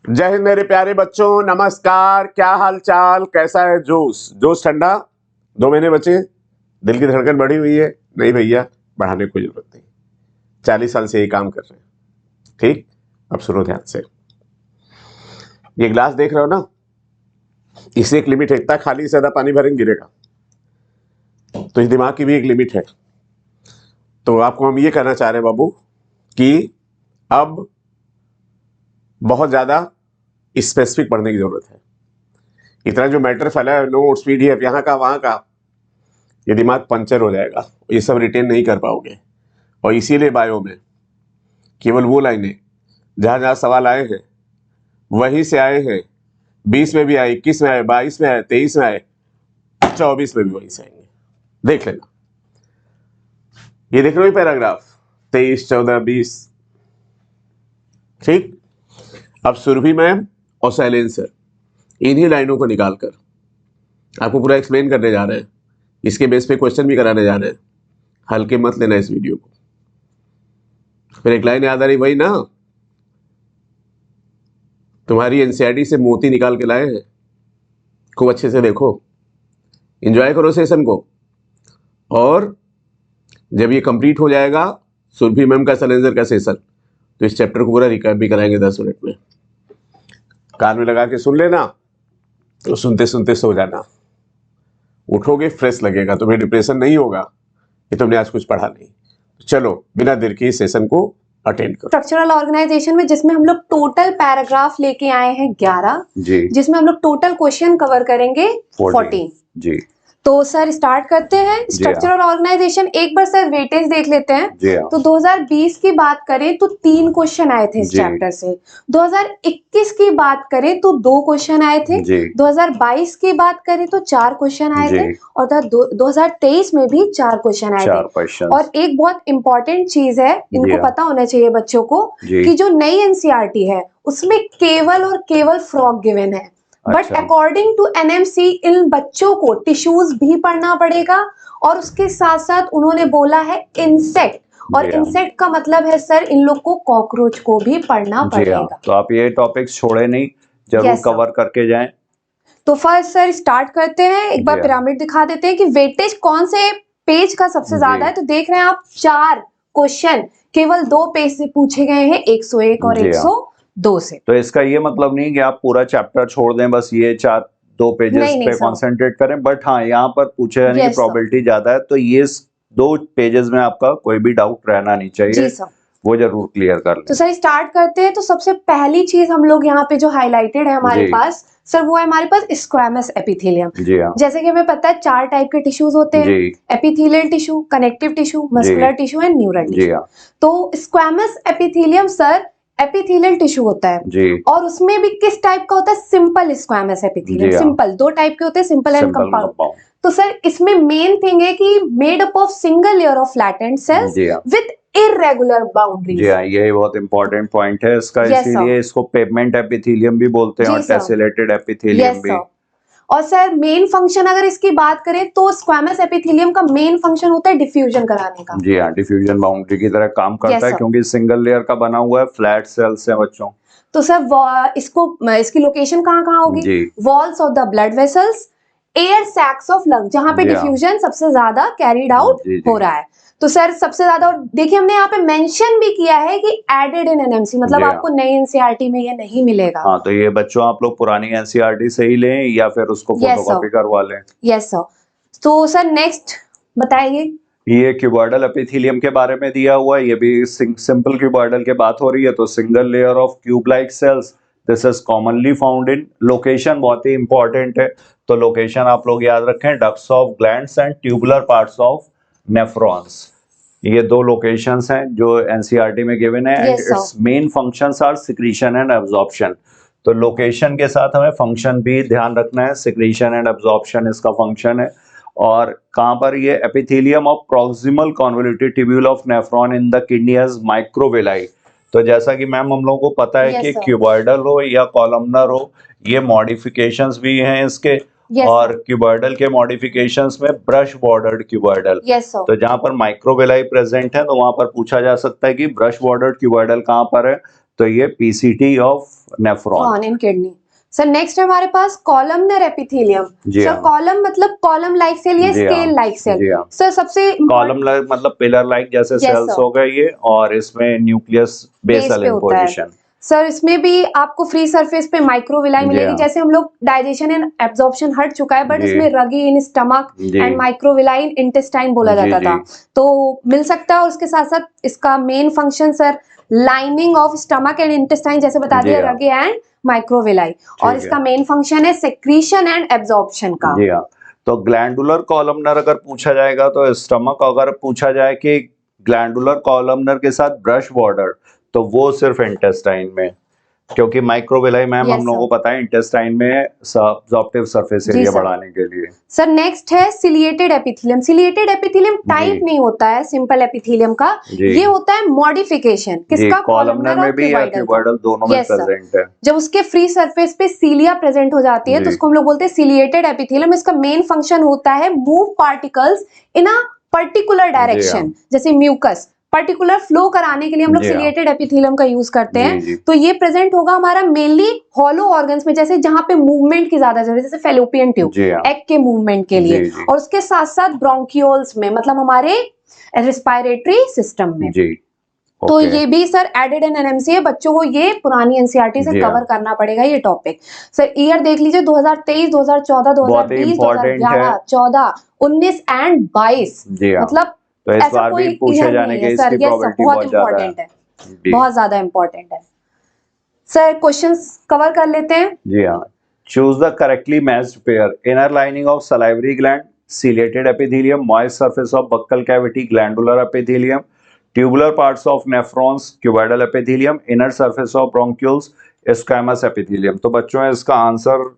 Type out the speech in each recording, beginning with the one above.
जय हिंद मेरे प्यारे बच्चों, नमस्कार। क्या हाल चाल, कैसा है जोश? जोश ठंडा? 2 महीने बचे, दिल की धड़कन बढ़ी हुई है? नहीं भैया, बढ़ाने की कोई जरूरत नहीं। 40 साल से यही काम कर रहे हैं। ठीक, अब सुनो ध्यान से। ये गिलास देख रहे हो ना, इसे एक लिमिट है, इतना खाली से ज्यादा पानी भरेंगे गिरेगा। तो इस दिमाग की भी एक लिमिट है। तो आपको हम ये कहना चाह रहे हैं बाबू कि अब बहुत ज्यादा स्पेसिफिक पढ़ने की जरूरत है। इतना जो मैटर फैला है, नोट्स पीडीएफ यहाँ का वहां का, ये दिमाग पंचर हो जाएगा, ये सब रिटेन नहीं कर पाओगे। और इसीलिए बायो में केवल वो लाइनें जहां जहां सवाल आए हैं वहीं से आए हैं। 20 में भी आए, 21 में आए, 22 में आए, 23 में आए, 24 में भी वहीं से आएंगे। देख लेना, ये देख रहे हो पैराग्राफ 23, 14, 20। ठीक, अब सुरभि मैम और शैलेंद्र सर इन्हीं लाइनों को निकालकर आपको पूरा एक्सप्लेन करने जा रहे हैं। इसके बेस पे क्वेश्चन भी कराने जा रहे हैं। हल्के मत लेना इस वीडियो को। फिर एक लाइन याद आ रही, वही ना, तुम्हारी एनसीईआरटी से मोती निकाल के लाए हैं, खूब अच्छे से देखो, एंजॉय करो सेशन को। और जब ये कंप्लीट हो जाएगा सुरभि मैम का शैलेंद्र का सेशन, तो इस चैप्टर को पूरा रिकैप भी कराएंगे 10 मिनट में। कान में लगा के सुन लेना, तो सुनते सुनते सो जाना, उठोगे फ्रेश लगेगा, तुम्हें डिप्रेशन नहीं होगा कि तुमने आज कुछ पढ़ा नहीं। चलो बिना देर के सेशन को अटेंड करो। स्ट्रक्चरल ऑर्गेनाइजेशन में जिसमें हम लोग टोटल पैराग्राफ लेके आए हैं 11 जी, जिसमें हम लोग टोटल क्वेश्चन कवर करेंगे 14 जी। तो सर स्टार्ट करते हैं। स्ट्रक्चरल ऑर्गेनाइजेशन एक बार सर वेटेज देख लेते हैं। तो 2020 की बात करें तो 3 क्वेश्चन आए थे इस चैप्टर से। 2021 की बात करें तो 2 क्वेश्चन आए थे। 2022 की बात करें तो 4 क्वेश्चन आए थे और 2023 में भी 4 क्वेश्चन आए थे। और एक बहुत इंपॉर्टेंट चीज है, इनको पता होना चाहिए बच्चों को, कि जो नई एनसीईआरटी है उसमें केवल और केवल फ्रॉग गिवन है। बट अकॉर्डिंग टू एनएमसी इन बच्चों को टिश्यूज भी पढ़ना पड़ेगा और उसके साथ साथ उन्होंने बोला है इंसेक्ट, और इंसेक्ट का मतलब है सर इन लोग को कॉकरोच को भी पढ़ना पड़ेगा। तो आप ये टॉपिक्स छोड़े नहीं, जरूर कवर करके जाएं। तो फर्स्ट सर स्टार्ट करते हैं। एक बार पिरामिड दिखा देते हैं कि वेटेज कौन से पेज का सबसे ज्यादा है। तो देख रहे हैं आप 4 क्वेश्चन केवल 2 पेज से पूछे गए हैं, 101 और 102 से। तो इसका ये मतलब नहीं कि आप पूरा चैप्टर छोड़ दें, बस ये 2 पेजेस पे कंसंट्रेट करें। बट हाँ, यहाँ पर पूछे जाने की प्रोबेबिलिटी ज्यादा है, तो ये 2 पेजेस में आपका कोई भी डाउट रहना नहीं चाहिए, वो जरूर क्लियर कर लें। तो सर स्टार्ट करते हैं। तो सबसे पहली चीज हम लोग यहाँ पे जो हाईलाइटेड है हमारे पास सर, वो है हमारे पास स्क्वैमस एपिथेलियम। जैसे कि हमें पता है 4 टाइप के टिश्यूज होते हैं, epithelial tissue, connective tissue, muscular tissue and neural tissue. तो squamous epithelium sir epithelial tissue होता है और उसमें भी किस टाइप का होता है? Simple squamous epithelium. Simple 2 type के होते हैं, सिंपल एंड कंपाउंड। तो सर इसमें मेन थिंग है कि made up of single layer of flattened cells with irregular boundaries. जी हाँ, ये बहुत इंपॉर्टेंट पॉइंट है इसका। इसीलिए इसको पेवमेंट एपिथेलियम भी बोलते हैं और टेसेलेटेड एपिथेलियम भी। और सर मेन फंक्शन अगर इसकी बात करें तो स्क्वैमस एपिथेलियम का मेन फंक्शन होता है डिफ्यूजन कराने का। जी हाँ, डिफ्यूजन बाउंड्री की तरह काम करता है, क्योंकि सिंगल लेयर का बना हुआ है, फ्लैट सेल्स है बच्चों। तो सर इसकी लोकेशन कहाँ होगी? Walls of the blood vessels, air sacs of lung, जहां पे डिफ्यूजन सबसे ज्यादा कैरिड आउट हो रहा है। तो सर सबसे ज्यादा, और देखिए हमने यहाँ पे मेंशन भी किया है कि एडेड इन एनएमसी, मतलब आपको नई एनसीईआरटी में ये नहीं मिलेगा। हाँ, तो ये बच्चों आप लोग पुरानी एनसीईआरटी से ही लें या फिर उसको फोटोकॉपी करवा लें। Yes sir. तो सर नेक्स्ट बताइए। ये क्यूबॉइडल एपिथेलियम के बारे में दिया हुआ है। ये भी सिंपल क्यूबॉइडल की बात हो रही है, तो single layer of cube like cells, this is commonly found in. Location बहुत ही इंपॉर्टेंट है, तो लोकेशन आप लोग याद रखें, ducts of glands and tubular parts of nephrons. ये 2 लोकेशंस हैं जो एनसीईआरटी में गिवन है। And its main functions are secretion and absorption. तो लोकेशन के साथ हमें फंक्शन भी ध्यान रखना है, सिक्रीशन एंड एब्जॉर्प्शन इसका फंक्शन है। और कहाँ पर ये epithelium of proximal convoluted tubule of nephron in the kidney has microvilli. तो जैसा कि मैम हम लोगों को पता है कि क्यूबॉइडल हो या कॉलमनर हो, ये मॉडिफिकेशंस भी हैं इसके। और क्यूबॉइडल के मॉडिफिकेशंस में ब्रश बॉर्डर्ड क्यूबॉइडल। तो जहां पर माइक्रोविलाई प्रेजेंट है, तो वहां पर पूछा जा सकता है कि ब्रश बॉर्डर्ड क्यूबॉइडल कहां पर है? तो ये PCT of nephron. In kidney. Sir next है हमारे पास कॉलमनर एपिथेलियम। जी सर हाँ। कॉलम मतलब कॉलम लाइक सेल या जी हाँ। Scale like cell. जी हाँ। सर सबसे कॉलम मतलब पिलर लाइक जैसे Yes, सेल्स sir. हो गए ये, और इसमें न्यूक्लियस बेस बेसल पे इन होता है। पोजीशन। सर इसमें भी आपको फ्री सरफेस पे माइक्रोविलाई जी मिलेगी। हाँ। जैसे हम लोग डाइजेशन एंड एब्जॉर्प्शन हट चुका है, बट जी। इसमें रगी इन स्टमक जी। एंड माइक्रोविलाई इन इंटेस्टाइन बोला जी, जाता जी। था, तो मिल सकता है। और उसके साथ साथ इसका main function sir lining of stomach and intestine जैसे बता जी दिया, हाँ। रगी एंड माइक्रोविलाई। और ठीक इसका है। मेन फंक्शन है सेक्रीशन एंड एब्जॉर्प्शन का। जी हाँ। तो ग्लैंडुलर कॉलमनर अगर पूछा जाएगा तो स्टमक, अगर पूछा जाए कि ग्लैंडुलर कॉलमनर के साथ ब्रश बॉर्डर, तो वो सिर्फ इंटेस्टाइन में, क्योंकि माइक्रोविलाई मैम Yes, हम लोगों sir. को पता है इंटेस्टाइन में एब्जॉर्प्टिव सरफेस जी, एरिया sir. बढ़ाने के लिए। सर नेक्स्ट है ciliated epithelium. Ciliated epithelium type जी। नहीं होता है सिंपल एपिथेलियम का, जी। ये होता है मॉडिफिकेशन। जी, किसका? कॉलमनर कॉलमनर में और भी या क्यूबॉइडल का। क्यूबॉइडल दोनों में Yes, sir. प्रेजेंट है। जब उसके फ्री सरफेस पे सीलिया प्रेजेंट हो जाती है तो जी। उसको हम लोग बोलते हैं सिलिएटेड एपिथेलियम। इसका मेन फंक्शन होता है move particles in a particular direction, जैसे म्यूकस पर्टिकुलर फ्लो कराने के लिए हम लोग जी हाँ। सिलिएटेड एपिथेलियम का यूज करते जी, हैं। जी। तो ये प्रेजेंट होगा हमारा मेनली हॉलो ऑर्गन्स में, जैसे जहां पे मूवमेंट की ज्यादा जरूरत है, जैसे फेलोपियन ट्यूब जी हाँ। एग के मूवमेंट के लिए। जी, जी। और उसके साथ साथ ब्रोंकियोल्स में, मतलब हमारे रेस्पिरेटरी सिस्टम में। जी। तो ओके। ये भी सर एडेड इन एनएमसी है, बच्चों को ये पुरानी एनसीईआरटी से जी कवर हाँ। करना पड़ेगा ये टॉपिक। सर ईयर देख लीजिए 2023, 2014, बहुत ही 2020, important 2011, है। 14, 19 एंड 22। जी हाँ। मतलब तो इस ऐसा बार कोई भी पूछे ईयर जाने नहीं के है सर। इसकी यस सर, प्रोबेबिलिटी बहुत बहुत ज्यादा इंपॉर्टेंट है, जी। बहुत ज्यादा इंपॉर्टेंट है। सर क्वेश्चंस कवर कर लेते हैं। जी हाँ। Choose the correctly matched pair. Inner lining of salivary gland, chelated epithelium, moist surface of buccal cavity, glandular epithelium, tubular parts of nephrons, cuboidal epithelium, inner surface of bronchioles, squamous epithelium. तो बच्चों इसका answer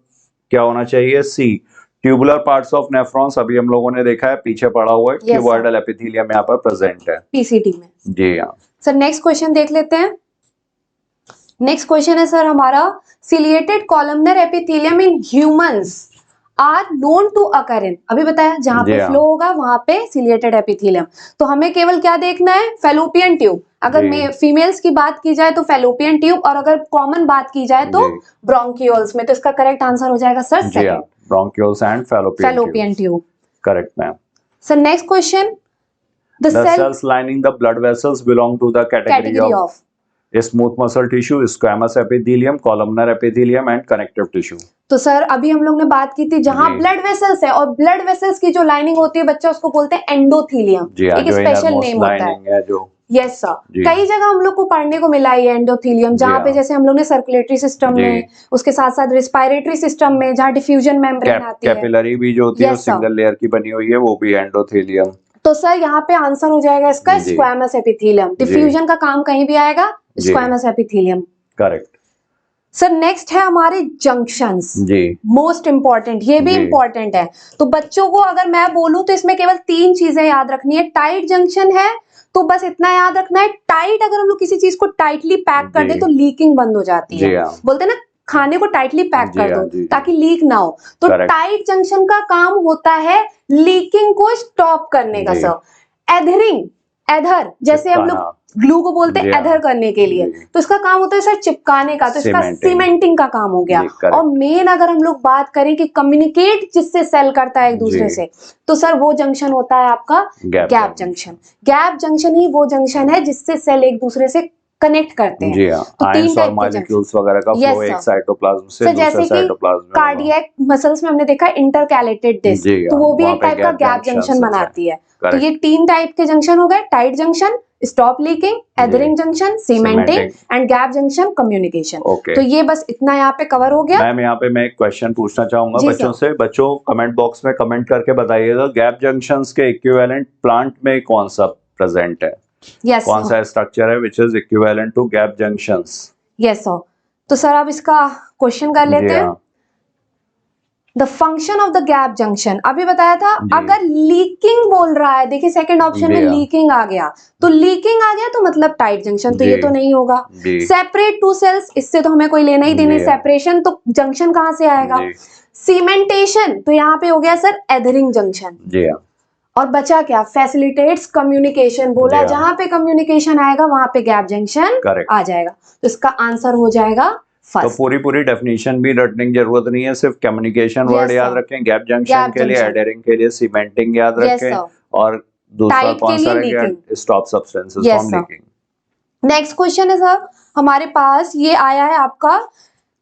क्या होना चाहिए? सी, tubular parts of nephrons. अभी हम लोगों ने देखा है, पीछे पड़ा हुआ है। Yes, sir. क्यूबॉइडल एपिथेलियम यहाँ पर प्रेजेंट है पीसीटी में। जी हाँ। सर नेक्स्ट क्वेश्चन देख लेते हैं। नेक्स्ट क्वेश्चन है सर हमारा, ciliated columnar epithelium in humans are known to occur in. अभी बताया जहां जी पे हाँ। फ्लो होगा वहां पे सिलिएटेड एपिथेलियम। तो हमें केवल क्या देखना है? Fallopian tube. अगर जी। फीमेल्स की बात की जाए तो फेलोपियन ट्यूब, और अगर कॉमन बात की जाए तो जी। ब्रोंकियोल्स में। तो इसका करेक्ट आंसर हो जाएगा सर जी हाँ, second, bronchioles and fallopian fallopian tube. Correct ma'am. Sir next question, the The cell cells lining the blood vessels belong to the category category of of. smooth muscle tissue, squamous epithelium, columnar epithelium and connective tissue. तो sir अभी हम लोग ने बात की थी जहां जी। Blood vessels है, और ब्लड वेसल्स की जो लाइनिंग होती है बच्चा, उसको बोलते हैं एंडोथीलियम। जी हाँ, एक जो स्पेशल innermost नेम होता है। lining है जो। यस सर, जी। कई जगह हम लोग को पढ़ने को मिला है एंडोथीलियम, जी जहाँ पे हाँ। जैसे हम लोग ने सर्कुलेटरी सिस्टम जी। में, उसके साथ साथ रिस्पायरेटरी सिस्टम में, जहाँ डिफ्यूजन मेम्ब्रेन आती है। कैपिलरी भी जो होती है, Yes, sir. सिंगल लेयर की बनी हुई है, वो भी एंडोथेलियम। तो सर यहाँ पे आंसर हो जाएगा इसका जी। Squamous epithelium. जी। डिफ्यूजन का काम कहीं भी आएगा, जी। Squamous epithelium. Correct. Sir next है हमारे जंक्शंस। जी। मोस्ट इंपॉर्टेंट, ये भी जी। इंपॉर्टेंट है। तो बच्चों को अगर मैं बोलूं तो इसमें केवल 3 चीजें याद रखनी है। टाइट जंक्शन है तो बस इतना याद रखना है, टाइट, अगर हम लोग किसी चीज को टाइटली पैक कर जी। दे तो लीकिंग बंद हो जाती जी है। हाँ। बोलते हैं ना, खाने को टाइटली पैक जी कर हाँ, दो जी, जी। ताकि लीक ना हो। तो Correct. टाइट जंक्शन का काम होता है लीकिंग को स्टॉप करने का जी। सर। एधरिंग, एधर जैसे हम लोग चिपकाना। ग्लू को बोलते हैं जी हाँ। एधर करने के लिए, जी। तो इसका काम होता है सर चिपकाने का, तो इसका Cementing. सीमेंटिंग का काम हो गया। जी, correct. और मेन अगर हम लोग बात करें कि कम्युनिकेट जिससे सेल करता है एक दूसरे जी। से, तो सर वो जंक्शन होता है आपका Gap gap junction. Gap junction ही वो जंक्शन है जिससे सेल एक दूसरे से कनेक्ट करते हैं। जी हाँ, तो 3 आयंस और टाइप के मॉलिक्यूल्स वगैरह का Yes, फ्लो एक sir. साइटोप्लाज्म से सर दूसरे जैसे कि साइटोप्लाज्म में होगा। कार्डियक मसल्स में हमने देखा इंटरकैलेटेड डिस्क, जी तो हाँ, वो भी वहाँ एक पे टाइप का gap गैप junctions जंक्शन हैं। बनाती है। तो Correct. ये 3 टाइप के जंक्शन हो गए, tight junction, stop leaking, adhering junction, cementing Cementing. And gap junction, communication. Okay. तो ये बस इतना यहाँ पे कवर हो गया। मैम यहाँ पे मैं एक क्वेश्चन पूछना चाहूंगा जी, बच्चों से। बच्चों कमेंट बॉक्स में कमेंट करके बताइएगा, गैप जंक्शंस के इक्विवेलेंट प्लांट में कौन सा प्रेजेंट है? यस कौन सा स्ट्रक्चर है which is equivalent to gap junctions? Yes sir. तो सर अब इसका क्वेश्चन कर लेते जी हैं। हाँ। The function of the gap junction अभी बताया था। जी। अगर लीकिंग बोल रहा है, देखिए सेकंड ऑप्शन में जी हाँ। लीकिंग आ गया, तो लीकिंग आ गया तो मतलब टाइट जंक्शन, तो ये जी। तो नहीं होगा। जी। सेपरेट 2 सेल्स, इससे तो हमें कोई लेना ही देना। जी हाँ। सेपरेशन तो जंक्शन कहां से आएगा? जी। सीमेंटेशन तो यहाँ पे हो गया सर एधरिंग जंक्शन। जी हाँ। और बचा क्या, फैसिलिटेट्स कम्युनिकेशन बोला, जी हाँ। जहां पे कम्युनिकेशन आएगा वहां पे गैप जंक्शन करेक्ट। आ जाएगा, तो इसका आंसर हो जाएगा तो फर्स्ट। पूरी डेफिनेशन भी रटने की जरूरत नहीं है, सिर्फ कम्युनिकेशन Yes, वर्ड याद sir. रखें, गैप जंक्शन Gap के लिए, junction. एडरिंग के लिए सीमेंटिंग याद Yes, रखें, sir. और दूसरा Tight कौन के सा लिए रह गया, leaking. Stop substances Yes, from sir. Leaking. Next question है सर हमारे पास, ये आया है आपका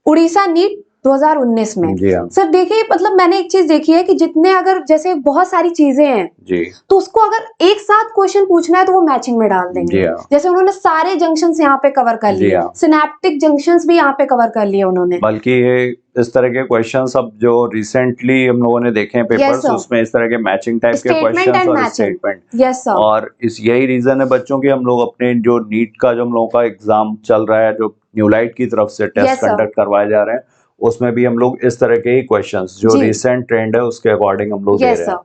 उड़ीसा नीट 2019 में। जी हाँ। सर देखिए, मतलब मैंने एक चीज देखी है कि जितने अगर जैसे बहुत सारी चीजें हैं जी तो उसको अगर एक साथ क्वेश्चन पूछना है तो वो मैचिंग में डाल जी देंगे। हाँ। जैसे उन्होंने सारे जंक्शंस यहाँ पे कवर कर जी लिए, हाँ। सिनेप्टिक जंक्शंस भी यहाँ पे कवर कर लिए उन्होंने। बल्कि ये इस तरह के क्वेश्चंस अब जो रिसेंटली हम लोगों ने देखे हैं Yes, पेपर्स, sir. उसमें इस तरह के मैचिंग टाइप के स्टेटमेंट क्वेश्चंस एंड और मैचिंग। Statement, yes sir. और इस यही रीजन है बच्चों की हम लोग अपने जो नीट का जो हम लोगों का एग्जाम चल रहा है, जो न्यूलाइट की तरफ से Yes, टेस्ट sir. कंडक्ट करवाए जा रहे हैं, उसमें भी हम लोग इस तरह के ही क्वेश्चंस जो जी। रिसेंट ट्रेंड है उसके अकॉर्डिंग हम लोग दे यस रहे सर। हैं।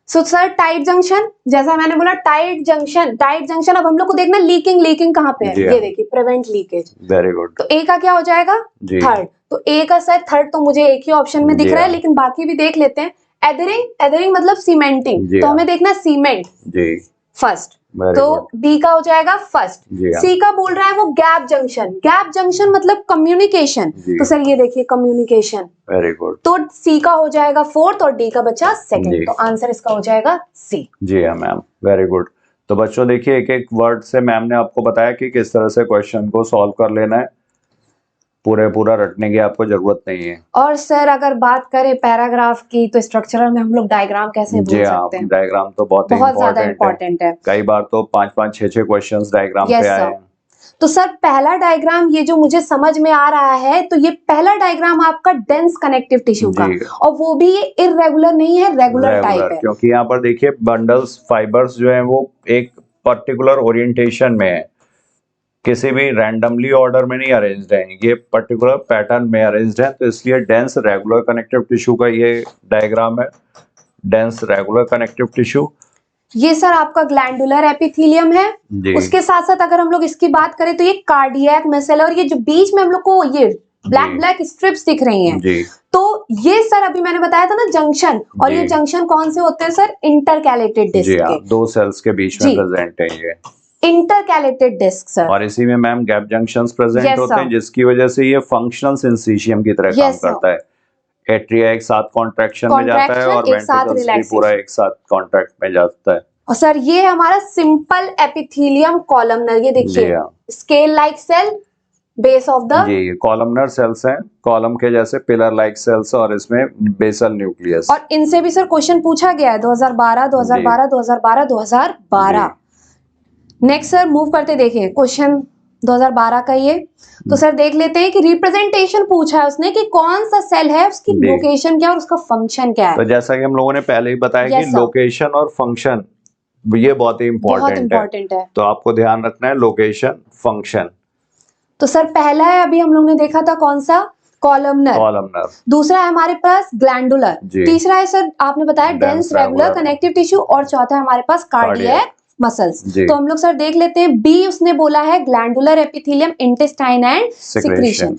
सो सर टाइट जंक्शन, जैसा मैंने बोला टाइट जंक्शन अब हम लोग को देखना लीकिंग कहाँ पे है, जी ये हाँ। देखिए प्रिवेंट लीकेज। Very good. तो ए का क्या हो जाएगा, जी। थर्ड। तो ए का सर थर्ड तो मुझे एक ही ऑप्शन में दिख जी रहा है, हाँ। लेकिन बाकी भी देख लेते हैं। एदरिंग मतलब सीमेंटिंग, जी तो हाँ। हमें देखना सीमेंट जी फर्स्ट, वेरी तो गुड। डी का हो जाएगा फर्स्ट। जी हाँ। सी का बोल रहा है वो गैप जंक्शन मतलब कम्युनिकेशन, जी। तो सर ये देखिए कम्युनिकेशन, वेरी गुड। तो सी का हो जाएगा फोर्थ और डी का बचा जी। सेकंड, तो आंसर इसका हो जाएगा सी। जी हाँ मैम, वेरी गुड। तो बच्चों देखिए, एक एक वर्ड से मैम ने आपको बताया कि किस तरह से क्वेश्चन को सॉल्व कर लेना है, पूरा रटने की आपको जरूरत नहीं है। और सर अगर बात करें पैराग्राफ की, तो स्ट्रक्चरल में हम लोग डायग्राम कैसे जी भूल हाँ, सकते हैं, डायग्राम तो बहुत बहुत ज्यादा इम्पोर्टेंट है। इंपॉर्टेंट है। कई बार तो 5-5, 6-6 क्वेश्चंस डायग्राम Yes, पे आए sir. हैं। तो सर पहला डायग्राम ये जो मुझे समझ में आ रहा है, तो ये पहला डायग्राम आपका डेंस कनेक्टिव टिश्यू का, जी। और वो भी ये इरेगुलर नहीं है, रेगुलर टाइप रेगुलर, है। क्योंकि यहाँ पर देखिए बंडल्स फाइबर्स जो है वो एक पर्टिकुलर ओरिएंटेशन में है, किसी भी रैंडमली ऑर्डर में नहीं अरेंज्ड है, ये पर्टिकुलर पैटर्न में अरेंज्ड है, तो इसलिए डेंस रेगुलर कनेक्टिव टिश्यू का ये डायग्राम है, डेंस रेगुलर कनेक्टिव टिश्यू। ये सर आपका ग्लैंडुलर एपिथेलियम है। जी। उसके साथ साथ अगर हम लोग इसकी बात करें तो ये कार्डियक मसल है, और ये जो बीच में हम लोग को ये ब्लैक स्ट्रिप्स दिख रही हैं, जी। तो ये सर अभी मैंने बताया था ना जंक्शन, और जी। ये जंक्शन कौन से होते हैं सर, इंटरकैलेटेड जी डिस्क हाँ, के, दो सेल्स के बीच में जी। प्रेजेंट है ये, इंटरकैलेटेड डिस्क सर। और इसी में ma'am gap junctions present Yes, होते हैं, sir. जिसकी वजह से ये फंक्शनल सिंसीशियम की तरह काम Yes, sir. करता है। एट्रिया एक साथ कॉन्ट्रैक्शन में जाता है, और Contraction, एक साथ वेंट्रिकल्स भी relaxation. पूरा एक साथ कॉन्ट्रैक्ट में जाता है। और सर ये है हमारा सिंपल एपिथेलियम कॉलमनर, ये जी देखिए हाँ। Scale like cell, base of the, जी, ये कॉलमनर सेल्स हैं, कॉलम के जैसे पिलर लाइक सेल्स, और इसमें बेसल न्यूक्लियस। और इनसे भी सर क्वेश्चन पूछा गया है 2012 2012 2012 2012। नेक्स्ट सर मूव करते देखिए क्वेश्चन 2012 का ये, तो सर देख लेते हैं कि रिप्रेजेंटेशन पूछा है उसने कि कौन सा सेल है, उसकी जी। लोकेशन क्या है और उसका फंक्शन क्या तो है। जैसा कि हम लोगों ने पहले ही बताया Yes, कि sir. लोकेशन और फंक्शन ये बहुत ही बहुत इंपॉर्टेंट है, इंपॉर्टेंट है। तो आपको ध्यान रखना है लोकेशन फंक्शन। तो सर पहला है अभी हम लोग ने देखा था कौन सा, कॉलमनर। कॉलमनर। दूसरा है हमारे पास ग्लैंडुलर। जी। तीसरा है सर आपने बताया Dense dense regular regular connective tissue, और चौथा है हमारे पास कार्डियक मसल्स। जी। तो हम लोग सर देख लेते हैं, बी उसने बोला है glandular epithelium, intestine and secretion.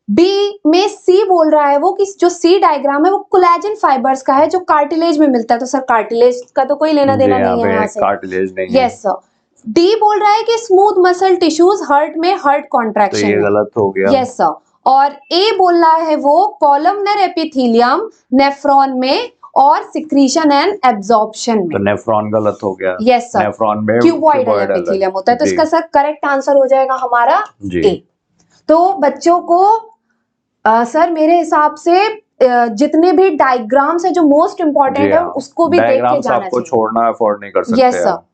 B में सी बोल रहा है वो कि जो सी डायग्राम है वो कोलेजन फाइबर्स का है, जो कार्टिलेज में मिलता है, तो सर कार्टिलेज का तो कोई लेना देना नहीं है यहाँ से। कार्टिलेज नहीं है। Yes sir. डी बोल रहा है कि स्मूथ मसल टिश्यूज हर्ट में हर्ट तो कॉन्ट्रैक्शन ये गलत हो गया। Yes sir. और ए बोल रहा है वो कॉलमनर एपिथेलियम नेफ्रॉन में और सिक्रीशन एंड एब्जॉर्प्शन तो में। नेफ्रॉन गलत हो गया। Yes sir. नेफ्रॉन में क्यूबॉइडल एपिथेलियम होता है, तो जी। इसका सर करेक्ट आंसर हो जाएगा हमारा जी। ए। तो बच्चों को सर मेरे हिसाब से जितने भी डायग्राम्स है जो मोस्ट इंपॉर्टेंट जी है हाँ। उसको भी देख के डायग्राम्स जाना आपको चाहिए। छोड़ना अफोर्ड नहीं कर सकते यस सर। आप।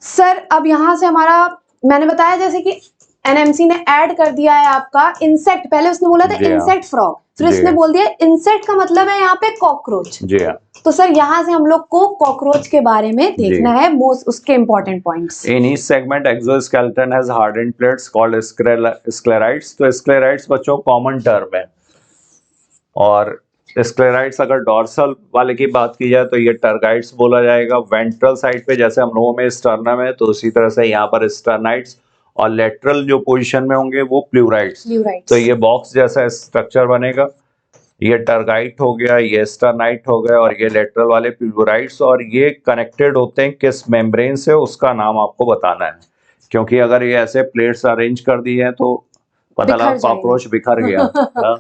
सर अब यहाँ से हमारा, मैंने बताया जैसे कि एनएमसी ने ऐड कर दिया है आपका इंसेक्ट, पहले उसने बोला था जी हाँ। इंसेक्ट फ्रॉग, फिर जी उसने हाँ। बोल दिया इंसेक्ट का मतलब है यहाँ पे कॉकरोच। जी हाँ। तो सर यहाँ से हम लोग को कॉकरोच के बारे में देखना है मोस्ट उसके important points. In each segment, exoskeleton has hardened plates called sclerites. तो sclerites बच्चों कॉमन टर्म है, और स्क्लेराइट्स अगर डॉर्सल वाले की बात की जाए तो ये टर्गाइट्स बोला जाएगा। वेंट्रल साइड पे जैसे हम लोगों में स्टर्नम है, तो उसी तरह से यहाँ पर स्टर्नाइट्स, और लेटरल जो पोजीशन में होंगे वो प्लूराइट्स। तो ये बॉक्स जैसा स्ट्रक्चर बनेगा, ये टर्गाइट हो गया, ये स्टर्नाइट हो गया, और ये लेटरल वाले प्यूबराइट्स, और ये कनेक्टेड होते हैं किस मेम्ब्रेन से, उसका नाम आपको बताना है। क्योंकि अगर ये ऐसे प्लेट्स अरेंज कर दी है तो पता लगा कॉकरोच बिखर गया। हाँ?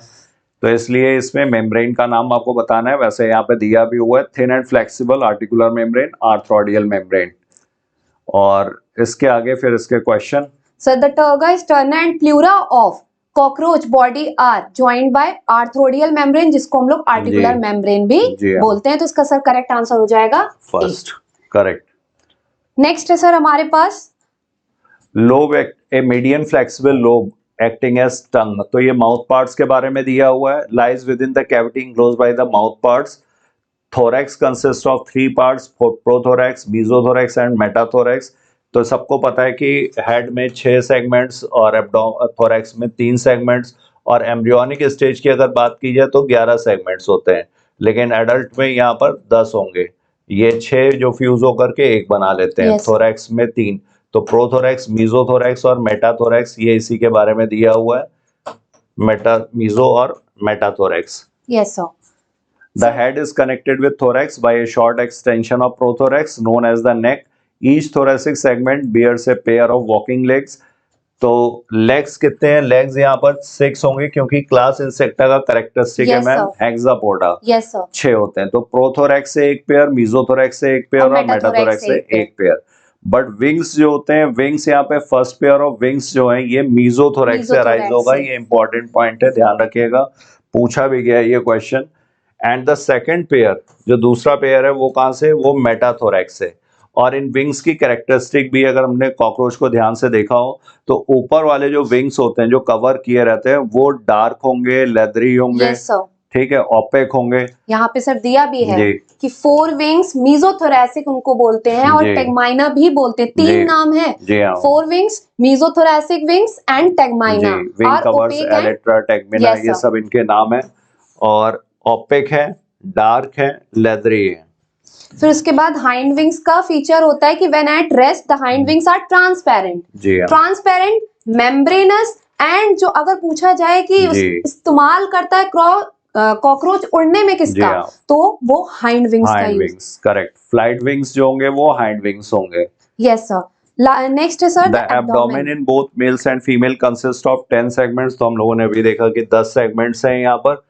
तो इसलिए इसमें मेम्ब्रेन का नाम आपको बताना है। वैसे यहाँ पे दिया भी हुआ है, thin and flexible articular membrane, arthrodial membrane. और इसके आगे फिर इसके question. Sir the terga, sterna and pleura of cockroach body are joined by arthrodial membrane, जिसको हम लोग आर्टिकुलर मेम्ब्रेन भी बोलते हैं। तो इसका सर करेक्ट आंसर हो जाएगा फर्स्ट, करेक्ट। नेक्स्ट है सर हमारे पास lobe, a medium flexible lobe acting as tongue. तो ये माउथ पार्ट्स के बारे में दिया हुआ है। Lies within the cavity enclosed by the mouth parts. Thorax consist of 3 parts, prothorax, mesothorax and metathorax. तो सबको पता है कि हेड में 6 सेगमेंट्स और थोरैक्स में 3 सेगमेंट्स, और एम्ब्रियोनिक स्टेज की अगर बात की जाए तो 11 सेगमेंट्स होते हैं, लेकिन एडल्ट में यहाँ पर 10 होंगे। ये 6 जो फ्यूज होकर के एक बना लेते हैं। थोरैक्स में 3, तो प्रोथोरैक्स, मेसोथोरैक्स और मेटाथोरैक्स, ये इसी के बारे में दिया हुआ है, मेसो और metathorax. Yes sir. The head is connected with thorax by a short extension of prothorax known as the neck. Each thoracic segment bears a pair of walking legs. तो legs कितने हैं? legs यहाँ पर 6 होंगे, क्योंकि class insecta का characteristic है ma'am Hexapoda. Yes sir. 6 होते हैं। तो प्रोथोरैक्स से एक पेयर, मेसोथोरैक्स से एक पेयर और मेटाथोरैक्स से एक पेयर। बट विंग्स जो होते हैं, विंग्स यहाँ पे फर्स्ट पेयर ऑफ विंग्स जो है ये मेसोथोरैक्स से अराइज होगा। ये इंपॉर्टेंट पॉइंट है, ध्यान रखिएगा, पूछा भी गया ये question. And the second pair, जो दूसरा पेयर है, वो कहाँ से? वो मेटाथोरैक्स से। और इन विंग्स की कैरेक्टरिस्टिक भी अगर हमने कॉकरोच को ध्यान से देखा हो तो ऊपर वाले जो विंग्स होते हैं जो कवर किए रहते हैं वो डार्क होंगे, लेदरी होंगे, ठीक है, ओपेक होंगे। यहाँ पे सर दिया भी है कि 4 विंग्स मेसोथोरैसिक उनको बोलते हैं और टेगमाइना भी बोलते हैं। 3 नाम है, 4 wings, mesothoracic wings and tegmina. Wing covers, elytra, tegmina, ये सब इनके नाम है। और ओपेक है, डार्क है, लेदरी है। फिर उसके बाद हाइंड विंग्स का फीचर होता है कि when at rest the hind wings are transparent, transparent, membranous, and जो अगर पूछा जाए कि इस्तेमाल करता है कॉकरोच उड़ने में किसका, तो वो हाइंड विंग्स का यूज। करेक्ट। फ्लाइट विंग्स जो होंगे वो हाइंड विंग्स होंगे। Yes sir. नेक्स्ट है sir the abdomen in both mails and female consist of 10 segments. तो हम लोगों ने अभी देखा कि 10 सेगमेंट्स हैं यहाँ पर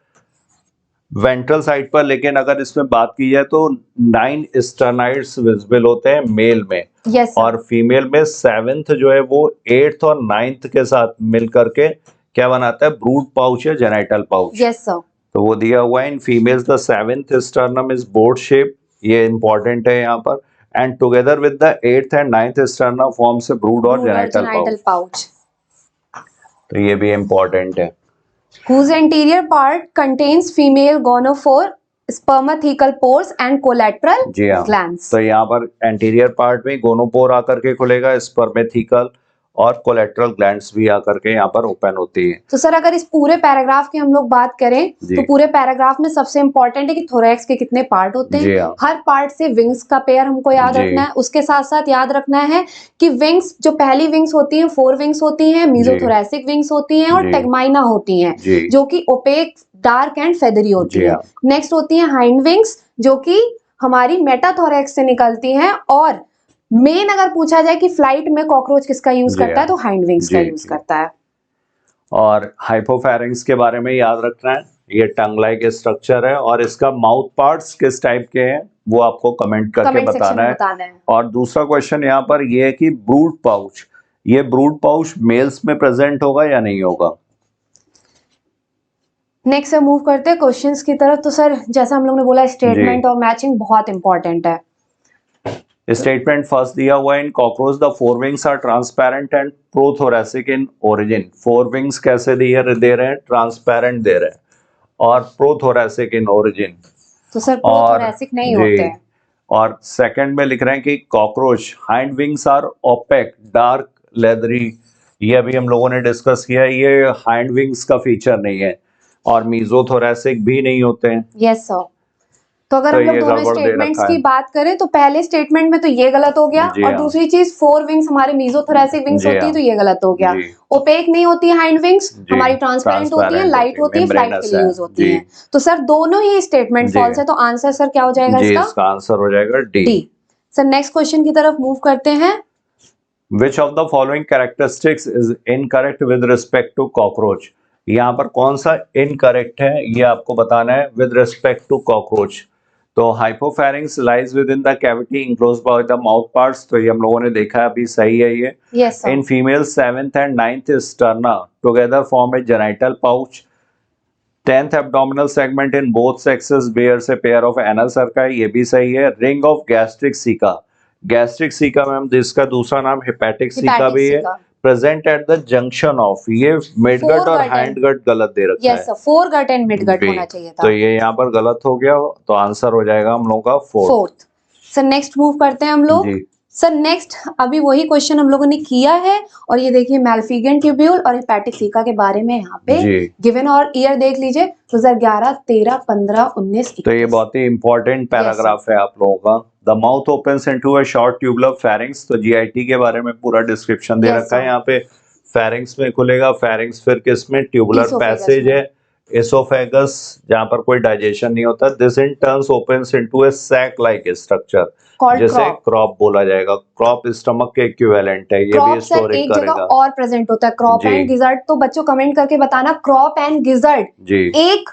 वेंट्रल साइड पर, लेकिन अगर इसमें बात की जाए तो 9 स्टर्नाइड्स विजिबल होते हैं मेल में। और फीमेल में 7th जो है वो 8th और 9th के साथ मिल करके क्या बनाता है? ब्रूड पाउच या जेनाइटल पाउच। Yes sir. तो वो दिया हुआ है। In females the 7th sternum is boat shape, ये इंपॉर्टेंट है यहाँ पर। And together with the 8th and 9th sternum forms a brood और जेनाइटल पाउच। तो ये भी इंपॉर्टेंट है। Whose anterior part contains female gonophore, spermathecal pores and collateral glands. तो यहाँ पर एंटीरियर पार्ट में गोनोपोर आकर के खुलेगा, स्पर्मेथिकल और कोलेट्रल ग्लैंड्स भी आकर के यहाँ पर ओपन होती है। तो सर अगर इस पूरे पैराग्राफ की हम लोग बात करें तो पूरे पैराग्राफ में सबसे इंपॉर्टेंट है कि थोरैक्स के कितने पार्ट होते हैं। हर पार्ट से विंग्स का पेयर हमको याद रखना है। उसके साथ साथ याद रखना है कि विंग्स, जो पहली विंग्स होती हैं 4 विंग्स होती हैं, मेसोथोरैसिक विंग्स होती हैं और टेगमाइना होती हैं, जो कि ओपेक, डार्क एंड फेदरी होती है। नेक्स्ट होती है हाइंड विंग्स, जो कि हमारी मेटाथोरैक्स से निकलती हैं। और मेन अगर पूछा जाए कि फ्लाइट में कॉकरोच किसका यूज करता है तो हाइंड विंग्स का यूज करता है। और हाइपोफैरिंग्स के बारे में याद रखना है, ये टंग लाइक स्ट्रक्चर है। और इसका माउथ पार्ट्स किस टाइप के हैं वो आपको कमेंट करके बताना है। और दूसरा क्वेश्चन यहाँ पर ये है कि ब्रूड पाउच, ये ब्रूड पाउच मेल्स में प्रेजेंट होगा या नहीं होगा। नेक्स्ट मूव करते हैं क्वेश्चंस की तरफ। तो सर जैसा हम लोग ने बोला स्टेटमेंट और मैचिंग बहुत इंपॉर्टेंट है। स्टेटमेंट फर्स्ट दिया हुआ है, in cockroach the 4 wings are transparent and prothoracic in origin. 4 wings कैसे दे रहे हैं? ट्रांसपेरेंट दे रहे हैं और प्रोथोरैसिक इन ओरिजिन। तो सर प्रोथोरैसिक नहीं होते हैं। और सेकंड में लिख रहे हैं कि cockroach hind wings are opaque, dark, leathery. ये अभी हम लोगों ने डिस्कस किया है, ये हाइंड विंग्स का फीचर नहीं है। और मेसोथोरैसिक भी नहीं होते हैं। Yes sir. तो अगर तो हम लोग ये दोनों गड़बड़ दे स्टेटमेंट्स रखा की है। बात करें तो पहले स्टेटमेंट में तो ये गलत हो गया, जी और हाँ। दूसरी चीज 4 विंग्स हमारे मीजोथोरैसिक विंग्स जी होती है हाँ। तो ये गलत हो गया। जी ओपेक नहीं होती है हाइंड विंग्स, जी हमारी ट्रांसपेरेंट होती है, ट्रांसपेरेंट लाइट होती है, फ्लाइट के मेम्ब्रेनस लिए है। यूज होती जी है। तो सर दोनों ही स्टेटमेंट जी फॉल्स है, तो आंसर सर क्या हो जाएगा जी इसका? इसका आंसर हो जाएगा D. D. Sir next question की तरफ मूव करते हैं। Which of the following characteristics is incorrect with respect to cockroach? यहाँ पर कौन सा इनकरेक्ट है ये आपको बताना है with respect to cockroach। तो hypopharynx lies within the cavity enclosed by the mouth parts, तो ये हम लोगों ने देखा है, अभी सही है ये। Yes sir. In females 7th and 9th sterna together form a genital pouch. 10th abdominal segment in both sexes bears a pair of anal cerci, ये भी सही है। Ring of gastric ceca, gastric ceca ma'am जिसका दूसरा नाम hepatic ceca Hepatic भी है, ceca। Present at the junction of, ये मिडगट और Foregut हैंड and- गट गलत दे रखा यस है। Sir, foregut and midgut be. होना चाहिए था। तो ये यहाँ पर गलत हो गया, तो आंसर हो जाएगा हम लोगों का fourth. Fourth. Sir next move करते हैं हम लोग। जी सर नेक्स्ट अभी वही क्वेश्चन हम लोगों ने किया है, और ये देखिए मैल्फिगन ट्यूब्यूल और हेपेटिक सीका के बारे में यहाँ पे जी। गिवन, और ईयर देख लीजिए 2011, 13, 15, 19, तो ये 21। बहुत ही इंपॉर्टेंट पैराग्राफ है आप लोगों का। The mouth opens into a short tubular pharynx, तो जीआईटी के बारे में पूरा डिस्क्रिप्शन दे Yes, रखा है sir। यहाँ पे। फेरिंग्स में खुलेगा, फेरिंग्स फिर किस में, ट्यूबुलर Esophagus पैसेज में। है, एसोफेगस जहाँ पर कोई डाइजेशन नहीं होता। This in turns opens into a sac like structure, Called जिसे crop। क्रॉप बोला जाएगा। क्रॉप स्टमक के इक्विवेलेंट है, ये क्रॉप भी सर स्टोरी एक जगह करेगा। और प्रेजेंट होता है, क्रॉप जी। एंड गिजर्ड, तो बच्चों कमेंट करके बताना क्रॉप एंड गिजर्ड जी एक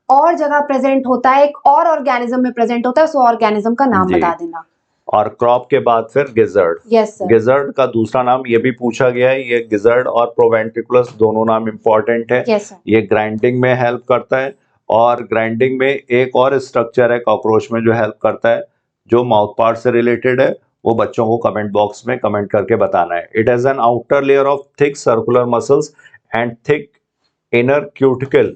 और जगह प्रेजेंट होता है, एक और ऑर्गेनिज्म में प्रेजेंट होता है, उस ऑर्गेनिज्म का नाम जी। बता देना। और क्रॉप के बाद फिर गिजर्ड। Yes sir. गिजर्ड का दूसरा नाम ये भी पूछा गया है, ये गिजर्ड और प्रोवेंट्रिकुलस दोनों नाम इंपॉर्टेंट है। Yes sir. ये ग्राइंडिंग में हेल्प करता है, और ग्राइंडिंग में एक और स्ट्रक्चर है कॉकरोच में जो हेल्प करता है, जो माउथ पार्ट से रिलेटेड है, वो बच्चों को कमेंट बॉक्स में कमेंट करके बताना है। It has an outer layer of thick circular muscles and thick inner cuticle,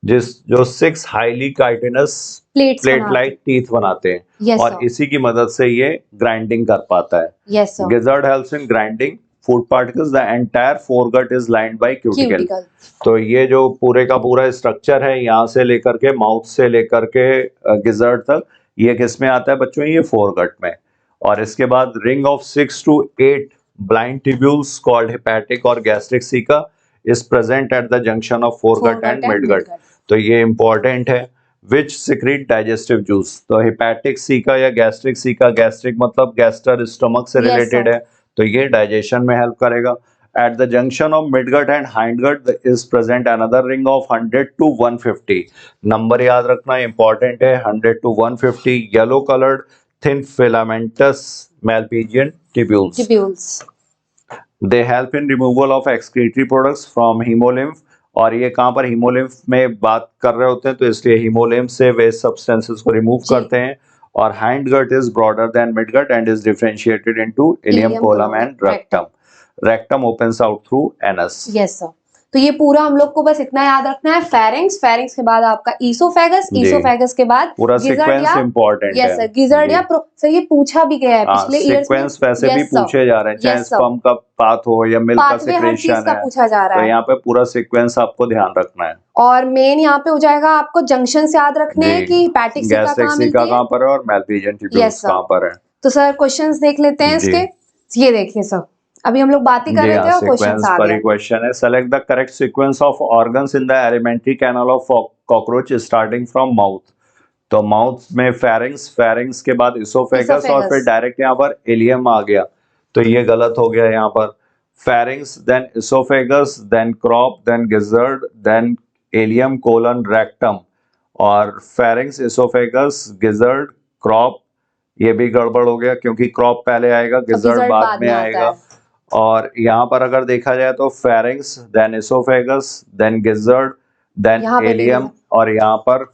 जो 6 highly chitinous plate plate like teeth बनाते हैं, यस और सर। इसी की मदद से ये ग्राइंडिंग कर पाता है। Yes sir. Gizzard helps in grinding food particles. The entire foregut is lined by cuticle. Cuticle. तो ये जो पूरे का पूरा स्ट्रक्चर है, यहाँ से लेकर के माउथ से लेकर के गिजर्ड तक, ये किस में आता है बच्चों, ये फोरगट में। और इसके बाद ring of 6 to 8 blind tubules called hepatic और gastric ceca is present at the junction of foregut and midgut. तो ये इंपॉर्टेंट है। विच सिक्रीट डाइजेस्टिव जूस, तो हेपेटिक सीका या गैस्ट्रिक सीका, गैस्ट्रिक मतलब गैस्टर स्टमक से Yes, रिलेटेड sir। है, तो ये डाइजेशन में हेल्प करेगा। Eight the junction of midgut and hindgut is present another ring of 100 to 150, number याद रखना इंपॉर्टेंट है, 100 to 150 yellow coloured thin filamentous Malpighian tubules. Tubules. They help in removal of excretory products from haemolymph, और ये कहाँ पर haemolymph में बात कर रहे होते हैं, तो इसलिए हीमोलिम्फ से वेस्ट सब्सटेंसेस को रिमूव जी। करते हैं। और hind gut is broader than mid gut and is differentiated into ileum, Ileum, colon colon, and rectum. Rectum opens out through anus. Yes sir. तो ये पूरा हम लोग को बस इतना याद रखना है, फेरिंग्स, फेरिंग्स के बाद आपका ईसोफेगस, जी। ईसोफेगस के बाद पूरा गिजर्ड सीक्वेंस या इंपॉर्टेंट है। यस सर, गिजर्ड जी। या सर ये पूछा भी गया है पिछले ईयर्स में। सीक्वेंस वैसे भी Yes, sir। पूछे जा रहे हैं, चाहे Yes, sir। स्पर्म का पाथ हो या मिल्क का पाथवे हर चीज सिक्रेशन का है, पूछा जा रहा तो है। यहाँ पे पूरा सीक्वेंस आपको ध्यान रखना है। और मेन यहाँ पे हो जाएगा आपको जंक्शन से याद रखने हैं कि हेपेटिक सीका गैस्ट्रिक कहाँ सीका मिलती है। कहाँ पर है और मैल्पीजियन ट्यूब्यूल्स Yes, sir। कहाँ पर है। तो सर क्वेश्चंस देख लेते हैं जी। इसके। ये देखिए सर, अभी हम लोग बात ही कर जी रहे थे हाँ, और क्वेश्चंस सीक्वेंस आ पर ही गए। क्वेश्चन है। Select the correct sequence of organs in the alimentary canal of cockroach starting from mouth. तो माउथ में फेरिंग्स, फेरिंग्स के बाद इसोफेगस, और Esophagus। फिर डायरेक्ट यहाँ पर इलियम आ गया, तो ये गलत हो गया यहाँ पर। Pharynx then oesophagus then crop then gizzard then ileum colon rectum, और फेरिंग्स इसोफेगस गिजर्ड क्रॉप, ये भी गड़बड़ हो गया क्योंकि क्रॉप पहले आएगा, गिजर्ड gizzard बाद में आता आएगा। है। और यहाँ पर अगर देखा जाए तो pharynx then oesophagus then gizzard then यहाँ पे एलियम, भी और यहाँ पर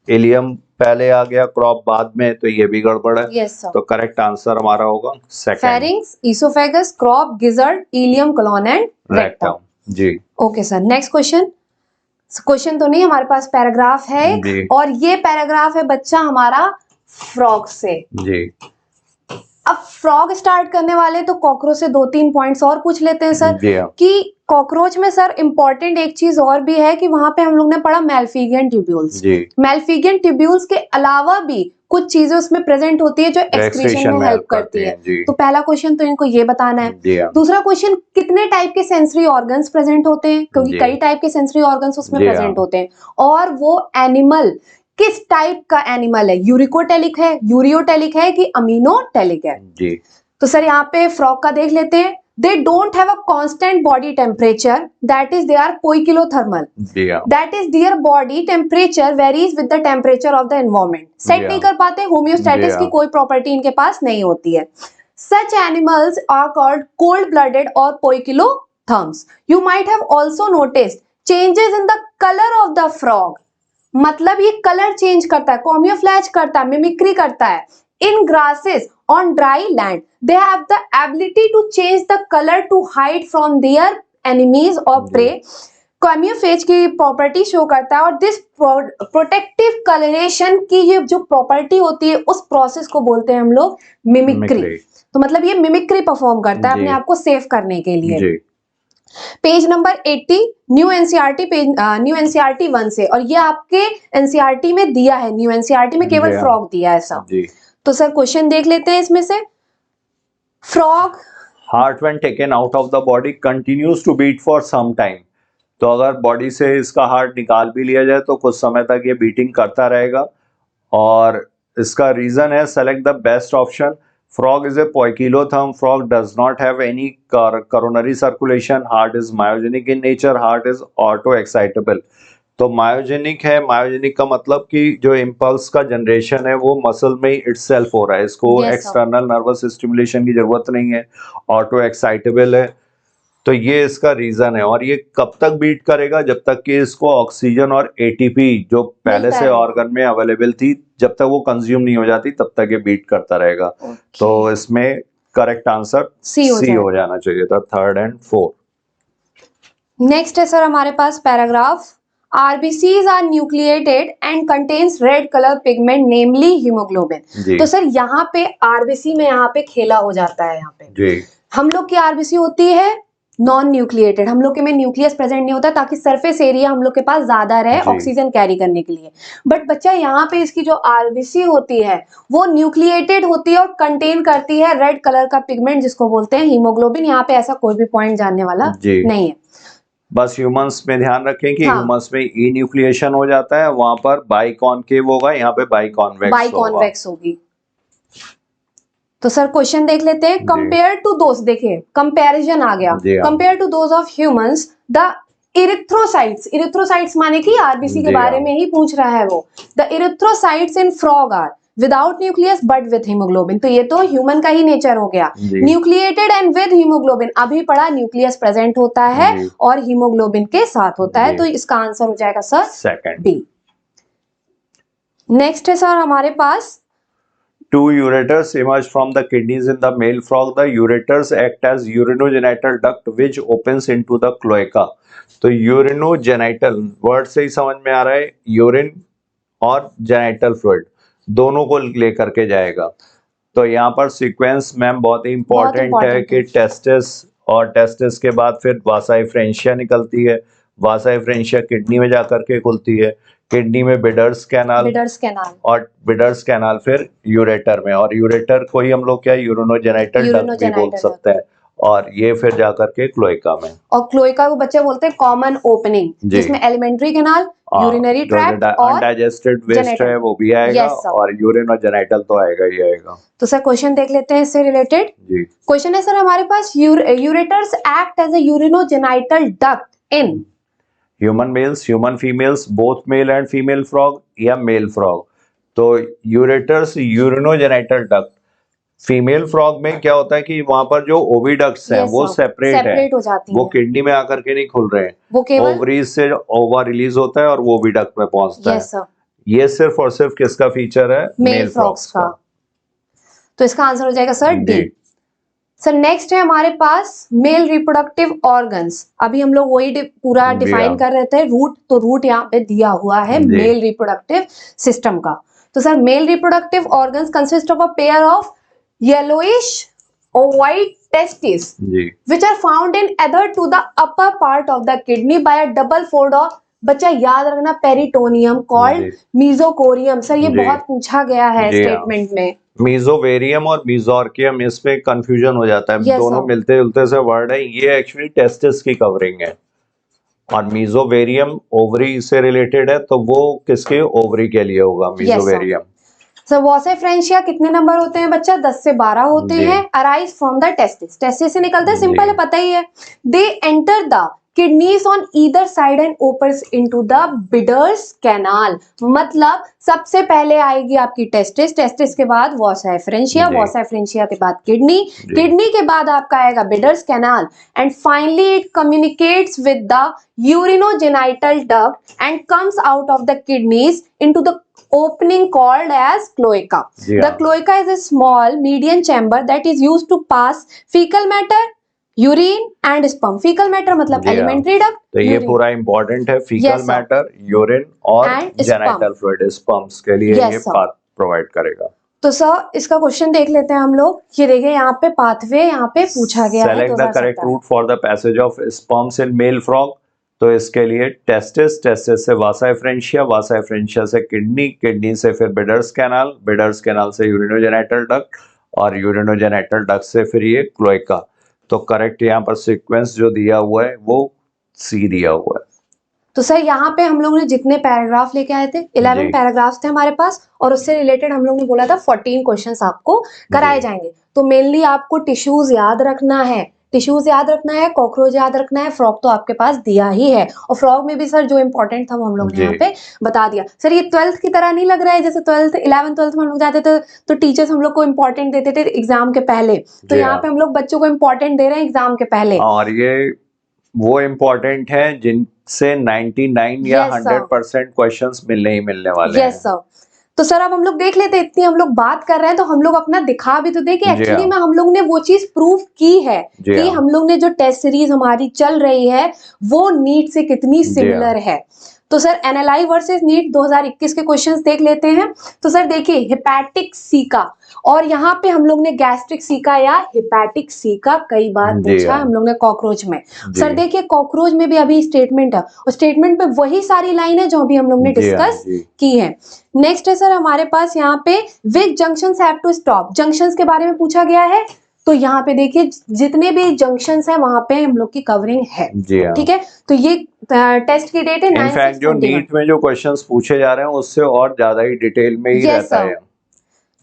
एलियम पहले आ गया, क्रॉप बाद में, तो ये भी गड़बड़ है। Yes sir. तो करेक्ट आंसर हमारा होगा second, pharynx, oesophagus, crop, gizzard, ileum, colon and rectum. Rectum. जी okay sir, next question. Question तो नहीं, हमारे पास पैराग्राफ है जी। और ये पैराग्राफ है बच्चा हमारा फ्रॉग से। जी अब फ्रॉग स्टार्ट करने वाले तो कॉकरोच से 2-3 पॉइंट्स और पूछ लेते हैं सर जी हाँ। कि कॉकरोच में सर इंपॉर्टेंट एक चीज और भी है कि वहां पे हम लोग ने पढ़ा मैल्फिगियन ट्यूब्यूल्स। जी मैल्फिगियन ट्यूब्यूल्स के अलावा भी कुछ चीजें उसमें प्रेजेंट होती है जो एक्सक्रीशन में हेल्प करती है। जी तो पहला क्वेश्चन तो इनको ये बताना है। जी हाँ। दूसरा क्वेश्चन, कितने टाइप के सेंसरी ऑर्गन्स प्रेजेंट होते हैं, क्योंकि जी। कई टाइप के सेंसरी ऑर्गन्स उसमें जी प्रेजेंट हाँ। होते हैं। और वो एनिमल किस टाइप का एनिमल है, यूरिकोटेलिक है, यूरियोटेलिक है कि अमीनोटेलिक है। जी तो सर यहाँ पे फ्रॉग का देख लेते हैं। They don't have a constant body temperature, that is they are poikilothermal. जी हाँ। That is their body temperature varies with the temperature of the environment. सेट जी नहीं हाँ। कर पाते, होम्योस्टेटिस जी की हाँ। कोई प्रॉपर्टी इनके पास नहीं होती है। Such animals are called cold-blooded or poikilotherms. You might have also noticed changes in the color of the frog. मतलब ये कलर चेंज करता है, कॉम्यूफ्लैज करता है, मिमिक्री करता है। In grasses on dry land they have the ability to change the colour to hide from their enemies और prey. Camouflage की प्रॉपर्टी शो करता है और दिस प्रोटेक्टिव कलरेशन की ये जो प्रॉपर्टी होती है उस प्रोसेस को बोलते हैं हम लोग मिमिक्री। तो मतलब ये मिमिक्री परफॉर्म करता है जी। अपने आप को सेव करने के लिए। जी page number 80 new NCERT page, new NCERT 1 से, और ये आपके एनसीईआरटी में दिया है, न्यू एनसीईआरटी में केवल जी हाँ। फ्रॉग दिया है सब। जी। तो सर क्वेश्चन देख लेते हैं इसमें से। Frog heart when taken out of the body continues to beat for some time. तो अगर बॉडी से इसका हार्ट निकाल भी लिया जाए तो कुछ समय तक ये बीटिंग करता रहेगा। और इसका रीजन है select the best option. Frog is a poikilotherm. Frog does not have any coronary circulation. Heart is myogenic in nature. Heart is auto-excitable. तो मायोजेनिक है। मायोजेनिक का मतलब कि जो इम्पल्स का जनरेशन है वो मसल में ही इटसेल्फ हो रहा है, इसको एक्सटर्नल नर्वस स्टिमुलेशन की जरूरत नहीं है, ऑटो एक्साइटेबल है। तो ये इसका रीजन है। और ये कब तक बीट करेगा? जब तक कि इसको ऑक्सीजन और एटीपी जो पहले से ऑर्गन में अवेलेबल थी जब तक वो कंज्यूम नहीं हो जाती तब तक ये बीट करता रहेगा। तो इसमें करेक्ट आंसर सी हो जाना चाहिए था, 3rd and 4th। नेक्स्ट है सर हमारे पास paragraph. RBCs are nucleated and contains red color pigment namely hemoglobin। तो सर यहाँ पे RBC में यहाँ पे खेला हो जाता है। यहाँ पे जी। हम लोग की RBC होती है नॉन न्यूक्लिएटेड, हम लोग के में न्यूक्लियस प्रेजेंट नहीं होता ताकि सरफेस एरिया हम लोग के पास ज्यादा रहे ऑक्सीजन कैरी करने के लिए। बट बच्चा यहाँ पे इसकी जो आरबीसी होती है वो न्यूक्लिएटेड होती है और कंटेन करती है रेड कलर का पिगमेंट जिसको बोलते हैं हीमोग्लोबिन। यहाँ पे ऐसा कोई भी पॉइंट जानने वाला नहीं है। बस ह्यूमंस में ध्यान रखें कि ह्यूमंस में ई न्यूक्लिएशन हो जाता है, वहां पर बाइकॉन्केव होगा, यहाँ पे बाइकॉन्वेक्स होगी। तो सर क्वेश्चन देख लेते हैं। कंपेयर टू दोस, देखिए कंपैरिजन आ गया। Compare to those of humans the erythrocytes, erythrocytes माने कि आरबीसी के बारे में ही पूछ रहा है वो। The erythrocytes in frog are without nucleus but with haemoglobin. तो ये तो ह्यूमन का ही नेचर हो गया। न्यूक्लिएटेड एंड विद हीमोग्लोबिन, अभी पढ़ा न्यूक्लियस प्रेजेंट होता है और हीमोग्लोबिन के साथ होता है। तो इसका आंसर हो जाएगा सर सेकंड बी। नेक्स्ट है सर हमारे पास Two ureters emerge from the kidneys in the male frog. The ureters act as urinogenital duct which opens into the cloaca. तो urinogenital वर्ड से ही समझ में आ रहा है, यूरिन और जेनिटल फ्लूइड दोनों को लेकर के जाएगा। तो यहाँ पर सीक्वेंस मैम बहुत ही इंपॉर्टेंट है कि टेस्टिस और टेस्टिस के बाद फिर वासा एफरेंशिया निकलती है। वासा एफरेंशिया किडनी में जाकर के खुलती है, किडनी में बिडर्स कैनाल और बिडर्स कैनाल फिर यूरेटर में, और यूरेटर को ही हम लोग क्या यूरिनोजेनिटल डक्ट भी बोल सकते हैं, और ये फिर जाकर के क्लोएका में। और क्लोएका को बच्चे बोलते हैं कॉमन ओपनिंग जिसमें एलिमेंट्री कैनाल, यूरिनरी ट्रैक्ट और अनडाइजेस्टेड वेस्ट है वो भी आएगा और यूरिन और जेनिटल तो आएगा ही आएगा। तो सर क्वेश्चन देख लेते हैं इससे रिलेटेड। जी क्वेश्चन है सर हमारे पास ureters act as a urinogenital duct in human males, human females, both male and female frog या मेल फ्रॉग। तो ureters urinogenital duct female frog में क्या होता है कि वहां पर जो ओविडक्ट्स हैं वो सेपरेट हो जाती वो किडनी में आकर के नहीं खुल रहे हैं, वो केवल ओवरीज से ओवा रिलीज होता है और वो ओविडक्ट में पहुंचता है। ये सिर्फ और सिर्फ किसका फीचर है? मेल फ्रॉग्स का। तो इसका आंसर हो जाएगा सर डी। सर नेक्स्ट है हमारे पास मेल रिप्रोडक्टिव ऑर्गन्स। अभी हम लोग वही पूरा डिफाइन कर रहे थे रूट, तो रूट यहाँ पे दिया हुआ है मेल रिप्रोडक्टिव सिस्टम का। तो sir male reproductive organs consist of a pair of yellowish ovoid testes जी which are found in either to the upper part of the kidney by a double fold of, बच्चा याद रखना, peritoneum called जी मीजोकोरियम। Sir ये जी बहुत पूछा गया है जी हाँ। स्टेटमेंट में। मीजोवेरियम और मीजोर्कियम इसमें कंफ्यूजन हो जाता है, Yes, दोनों sir. मिलते जुलते से वर्ड है। ये एक्चुअली टेस्टिस की कवरिंग है और मीजोवेरियम ओवरी से रिलेटेड है, तो वो किसके ओवरी के लिए होगा मीजोवेरियम। सर वॉसेफ्रेंशिया कितने नंबर होते हैं बच्चा? 10 से 12 होते जी। हैं। Arise from the testis, testis से निकलते हैं, जी। सिंपल है, पता ही है। They enter the kidneys on either side and opens into the bidder's canal. मतलब सबसे पहले आएगी आपकी टेस्टिस, टेस्टिस के बाद वॉसेफ्रेंशिया, जी। वॉसेफ्रेंशिया के बाद किडनी, जी। किडनी के बाद आपका आएगा Bidder's canal and finally it communicates with the urinogenital duct and comes out of the kidneys into the opening called as cloaca. जी The हाँ। cloaca is a small median chamber that is used to pass fecal matter, urine and sperm. Fecal matter मतलब जी हाँ। alimentary duct, तो ये urine. पूरा important है, faecal Yes, sir. Matter, urine और And sperm. Genital fluid, sperms के लिए Yes, ये sir. पाथ प्रोवाइड करेगा। तो सर इसका क्वेश्चन देख लेते हैं हम लोग। ये देखिए यहाँ पे पाथवे यहाँ पे पूछा गया है select the correct 2017। Route for the passage of sperms in male frog. तो इसके लिए टेस्टिस, टेस्टिस से वासाफ्रेंशिया, वासाफ्रेंशिया से किडनी, किडनी से फिर बिडर्स कैनाल, बिडर्स कैनाल से यूरिनोजेनिटल डक्ट और यूरिनोजेनिटल डक्ट से फिर ये क्लोएका। तो करेक्ट यहाँ पर सीक्वेंस जो दिया हुआ है वो सी दिया हुआ है। तो सर यहाँ पे हम लोग ने जितने पैराग्राफ लेके आए थे 11 जी। पैराग्राफ्स थे हमारे पास और उससे रिलेटेड हम लोग ने बोला था 14 क्वेश्चंस आपको कराए जी। जाएंगे। तो मेनली आपको टिश्यूज याद रखना है, टिश्यूज याद रखना है, कॉकरोच याद रखना है, फ्रॉग तो आपके पास दिया ही है और फ्रॉग में भी सर जो इंपॉर्टेंट था वो हम लोग ने जी। यहाँ पे बता दिया। सर ये 12th की तरह नहीं लग रहा है जैसे 12th 11th 12th में हम लोग जाते थे तो टीचर्स हम लोग को इंपॉर्टेंट देते थे एग्जाम के पहले, तो जी यहाँ हाँ। पे हम लोग बच्चों को इंपॉर्टेंट दे रहे हैं एग्जाम के पहले। और ये वो इम्पोर्टेंट है जिनसे 99 या Yes, sir. 100% क्वेश्चंस मिलने ही मिलने वाले यस सर। तो सर अब हम लोग देख लेते हैं, इतनी हम लोग बात कर रहे हैं तो हम लोग अपना दिखा भी तो दे कि जी एक्चुअली हाँ। में हम लोग ने वो चीज प्रूव की है जी कि हाँ। हम लोग ने जो टेस्ट सीरीज हमारी चल रही है वो नीट से कितनी जी सिमिलर है। तो सर एनएलआई वर्सेस नीट 2021 के क्वेश्चंस देख लेते हैं। तो सर देखिए हेपेटिक सी का और यहाँ पे हम लोग ने गैस्ट्रिक सी का या हेपेटिक सी का कई बार जी पूछा हाँ। हम लोग ने कॉकरोच में। जी। सर देखिए कॉकरोच में भी अभी स्टेटमेंट है और स्टेटमेंट पे वही सारी लाइन है जो अभी हम लोग ने जी हाँ, डिस्कस जी। की है। नेक्स्ट है सर हमारे पास यहाँ पे which junctions have to stop, junctions के बारे में पूछा गया है। तो यहाँ पे देखिए जितने भी जंक्शंस हैं वहां पे हम लोग की कवरिंग है, जी हाँ। ठीक है। तो ये टेस्ट की डेट है इनफैक्ट जो 9/6/21। नीट में जो क्वेश्चंस पूछे जा रहे हैं उससे और ज्यादा ही डिटेल में ही Yes, रहता sir. है।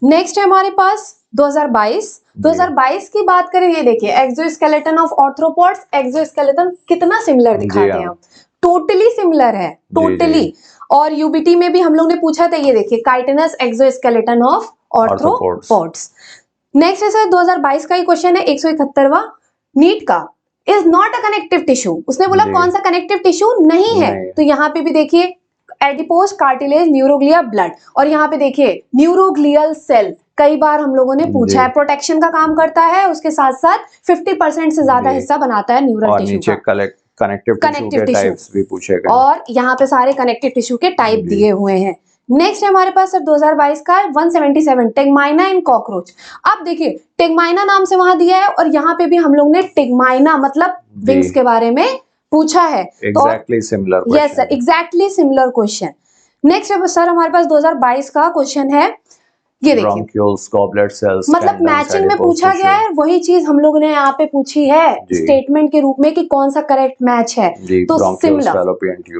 नेक्स्ट है हमारे पास 2022 की बात करें, ये देखिए एक्सोस्केलेटन ऑफ आर्थ्रोपोड्स, एक्सोस्केलेटन कितना सिमिलर दिखाते हाँ। हैं हम, टोटली सिमिलर है, जी, टोटली। और यूबीटी में भी हम लोग ने पूछा था, ये देखिए chitinous exoskeleton of arthropods. Next है सर 2022 का ही क्वेश्चन है 171वां नीट का, is not a connective tissue. उसने बोला जी। कौन सा कनेक्टिव टिश्यू नहीं है। नहीं। तो यहाँ पे भी देखिए एडिपोज, कार्टिलेज, न्यूरोग्लिया, ब्लड, और यहाँ पे देखिए न्यूरोग्लियल सेल कई बार हम लोगों ने पूछा है, प्रोटेक्शन का काम करता है, उसके साथ साथ 50% से ज्यादा जी। हिस्सा बनाता है न्यूरल और टिश्यू नीचे का। कनेक्टिव टिश्यू के tissue। टाइप्स भी पूछे गए। और यहाँ पे सारे कनेक्टिव टिश्यू के टाइप जी। दिए हुए हैं। नेक्स्ट है हमारे पास सर 2022 का 177 टिग्माइना इन कॉकरोच। अब देखिए टिग्माइना नाम से वहां दिया है और यहाँ पे भी हम लोग ने टिग्माइना मतलब जी। विंग्स के बारे में पूछा है। Exactly similar yes sir, exactly similar question. Next है सर हमारे पास 2022 का क्वेश्चन है, ये देखिए ब्रोंक्यूल्स, गॉबलेट सेल्स, मतलब मैचिंग में पूछा गया है, वही चीज हम लोग ने यहाँ पे पूछी है स्टेटमेंट के रूप में कि कौन सा करेक्ट मैच है। तो सिमिलर,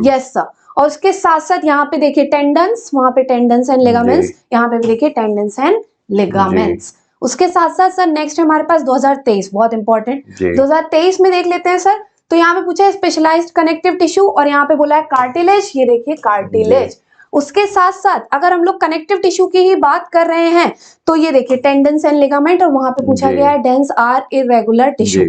यस सर। और उसके साथ साथ यहाँ पे देखिए टेंडन्स, वहां पे टेंडन्स एंड लिगामेंट्स, यहाँ पे भी देखिए टेंडन्स एंड लिगामेंट्स। उसके साथ साथ सर नेक्स्ट हमारे पास 2023 बहुत इंपॉर्टेंट, 2023 में देख लेते हैं सर। तो यहाँ पे पूछा है स्पेशलाइज्ड कनेक्टिव टिश्यू और यहाँ पे बोला है कार्टिलेज, ये देखिए कार्टिलेज। उसके साथ साथ अगर हम लोग कनेक्टिव टिश्यू की ही बात कर रहे हैं तो ये देखिए टेंडन्स एंड लिगामेंट और वहां पे पूछा गया है dense or irregular tissue.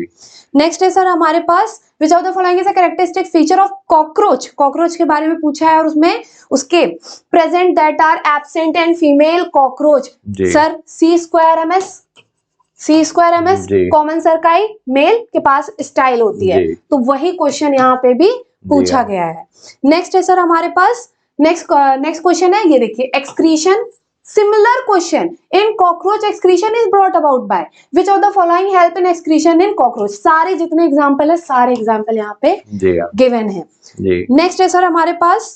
Next है सर हमारे पास which of the following is a characteristic feature of cockroach, cockroach के बारे में पूछा है और उसमें उसके present that are absent and female cockroach. Sir C²MS, C²MS common cerci male के पास स्टाइल होती है, तो वही क्वेश्चन यहाँ पे भी पूछा गया है। नेक्स्ट है सर हमारे पास नेक्स्ट क्वेश्चन है, ये देखिए excretion Similar question in cockroach excretion is brought about by which of the following help in excretion in cockroach? सारे जितने एग्जाम्पल है सारे एग्जाम्पल यहाँ पे गिवन है जी। नेक्स्ट है सर हमारे पास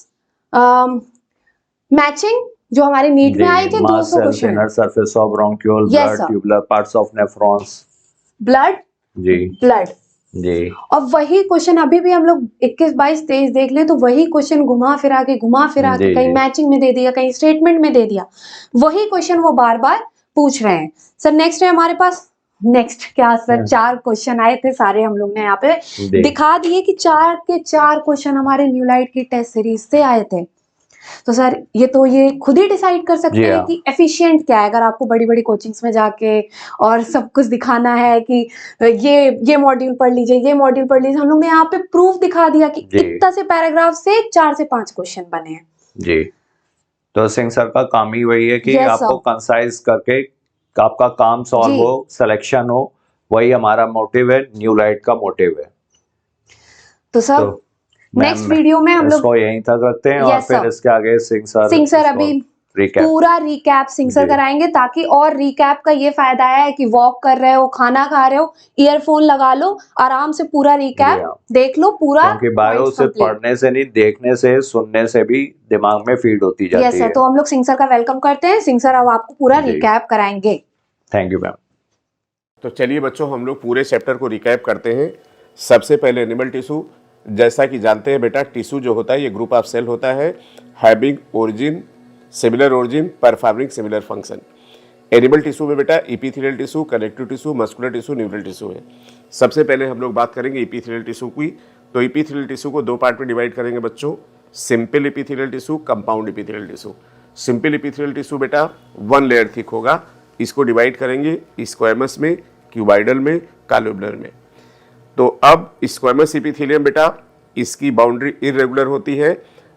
मैचिंग जो हमारे नीट में आए थे 200 question inner surface of bronchiole blood tubular parts of nephrons blood जी ब्लड जी। और वही क्वेश्चन अभी भी हम लोग 21, 22, 23 देख लें तो वही क्वेश्चन घुमा फिरा के कहीं मैचिंग में दे दिया कहीं स्टेटमेंट में दे दिया वही क्वेश्चन वो बार बार पूछ रहे हैं सर नेक्स्ट है हमारे पास नेक्स्ट क्या सर 4 क्वेश्चन आए थे सारे हम लोग ने यहाँ पे दिखा दिए कि 4 के 4 क्वेश्चन हमारे न्यूलाइट की टेस्ट सीरीज से आए थे तो सर ये खुद ही डिसाइड कर सकते हैं कि एफिशिएंट क्या है अगर आपको बड़ी बड़ी कोचिंग्स में जाके और सब कुछ दिखाना है कि ये मॉड्यूल पढ़ लीजिए हम लोग ने यहाँ पे प्रूफ दिखा दिया कि इतना से पैराग्राफ से 4 से 5 क्वेश्चन बने हैं जी। तो सिंह सर का काम ही वही है कि आपको कंसाइज करके आपका काम सॉल्व हो सिलेक्शन हो वही हमारा मोटिव है न्यूलाइट का मोटिव है। तो सर नेक्स्ट वीडियो में हम लोग यहीं तक रखते हैं और फिर इसके आगे सिंह सर अभी पूरा रिकैप सिंह सर कराएंगे ताकि और रिकैप का ये फायदा है कि वॉक कर रहे हो खाना खा रहे हो ईयरफोन लगा लो आराम से पूरा रिकैप देख लो पूरा क्योंकि बायो सिर्फ पढ़ने से नहीं देखने से सुनने से भी दिमाग में फीड होती जाती है। सर तो हम लोग सिंह सर का वेलकम करते हैं सिंह सर अब आपको पूरा रिकैप कराएंगे। Thank you ma'am. तो चलिए बच्चों हम लोग पूरे चैप्टर को रिकैप करते हैं। सबसे पहले एनिमल टिश्यू जैसा कि जानते हैं बेटा टिश्यू जो होता है ये ग्रुप ऑफ सेल होता है having origin similar origin performing similar function. Animal tissue में बेटा epithelial tissue connective tissue muscular tissue neural tissue है। सबसे पहले हम लोग बात करेंगे इपीथेलियल टिश्यू की। तो इपीथेलियल टिश्यू को 2 पार्ट में डिवाइड करेंगे बच्चों simple epithelial tissue compound epithelial tissue. Simple epithelial tissue बेटा 1 लेयर थिक होगा इसको डिवाइड करेंगे स्क्वैमस में क्यूबाइडल में कॉलुमनर में। तो अब स्क्वैमस इपीथेलियम बेटा इसकी बाउंड्री इरेगुलर होती है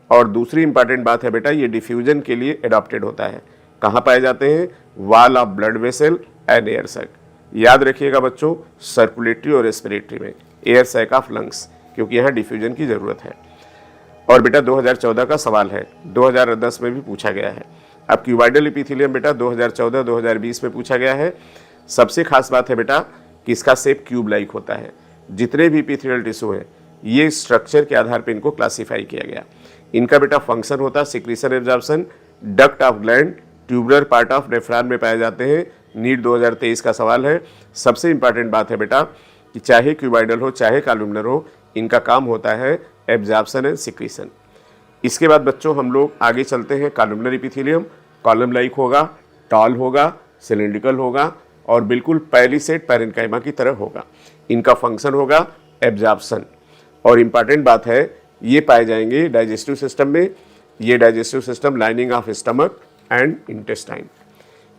और दूसरी इंपॉर्टेंट बात है बेटा ये डिफ्यूजन के लिए एडॉप्टेड होता है। कहाँ पाए जाते हैं wall of blood vessel and air sac. याद रखिएगा बच्चों सर्कुलेटरी और रेस्पिरेटरी में एयर सैक ऑफ लंग्स क्योंकि यहाँ डिफ्यूजन की ज़रूरत है। और बेटा 2014 का सवाल है 2010 में भी पूछा गया है। अब क्यूबाइडल इपीथेलियम बेटा 2014-2020 में पूछा गया है। सबसे खास बात है बेटा कि इसका शेप क्यूब लाइक होता है। जितने भी इपीथेलियल टिश्यू हैं ये स्ट्रक्चर के आधार पर इनको क्लासीफाई किया गया। इनका बेटा फंक्शन होता है secretion absorption duct of gland tubular part of nephron में पाए जाते हैं। नीट 2023 का सवाल है। सबसे इंपॉर्टेंट बात है बेटा कि चाहे क्यूबाइडल हो चाहे कॉलुमनर हो इनका काम होता है एब्जॉर्प्शन एंड सिक्रीशन। इसके बाद बच्चों हम लोग आगे चलते हैं कॉलुमनर इपीथेलियम कॉलम लाइक होगा टॉल होगा सिलिंड्रिकल होगा और बिल्कुल पैलिसेड पैरेन्काइमा की तरह होगा। इनका फंक्शन होगा एब्जॉर्प्शन और इम्पॉर्टेंट बात है ये पाए जाएंगे डाइजेस्टिव सिस्टम में। ये digestive system lining of stomach and intestine.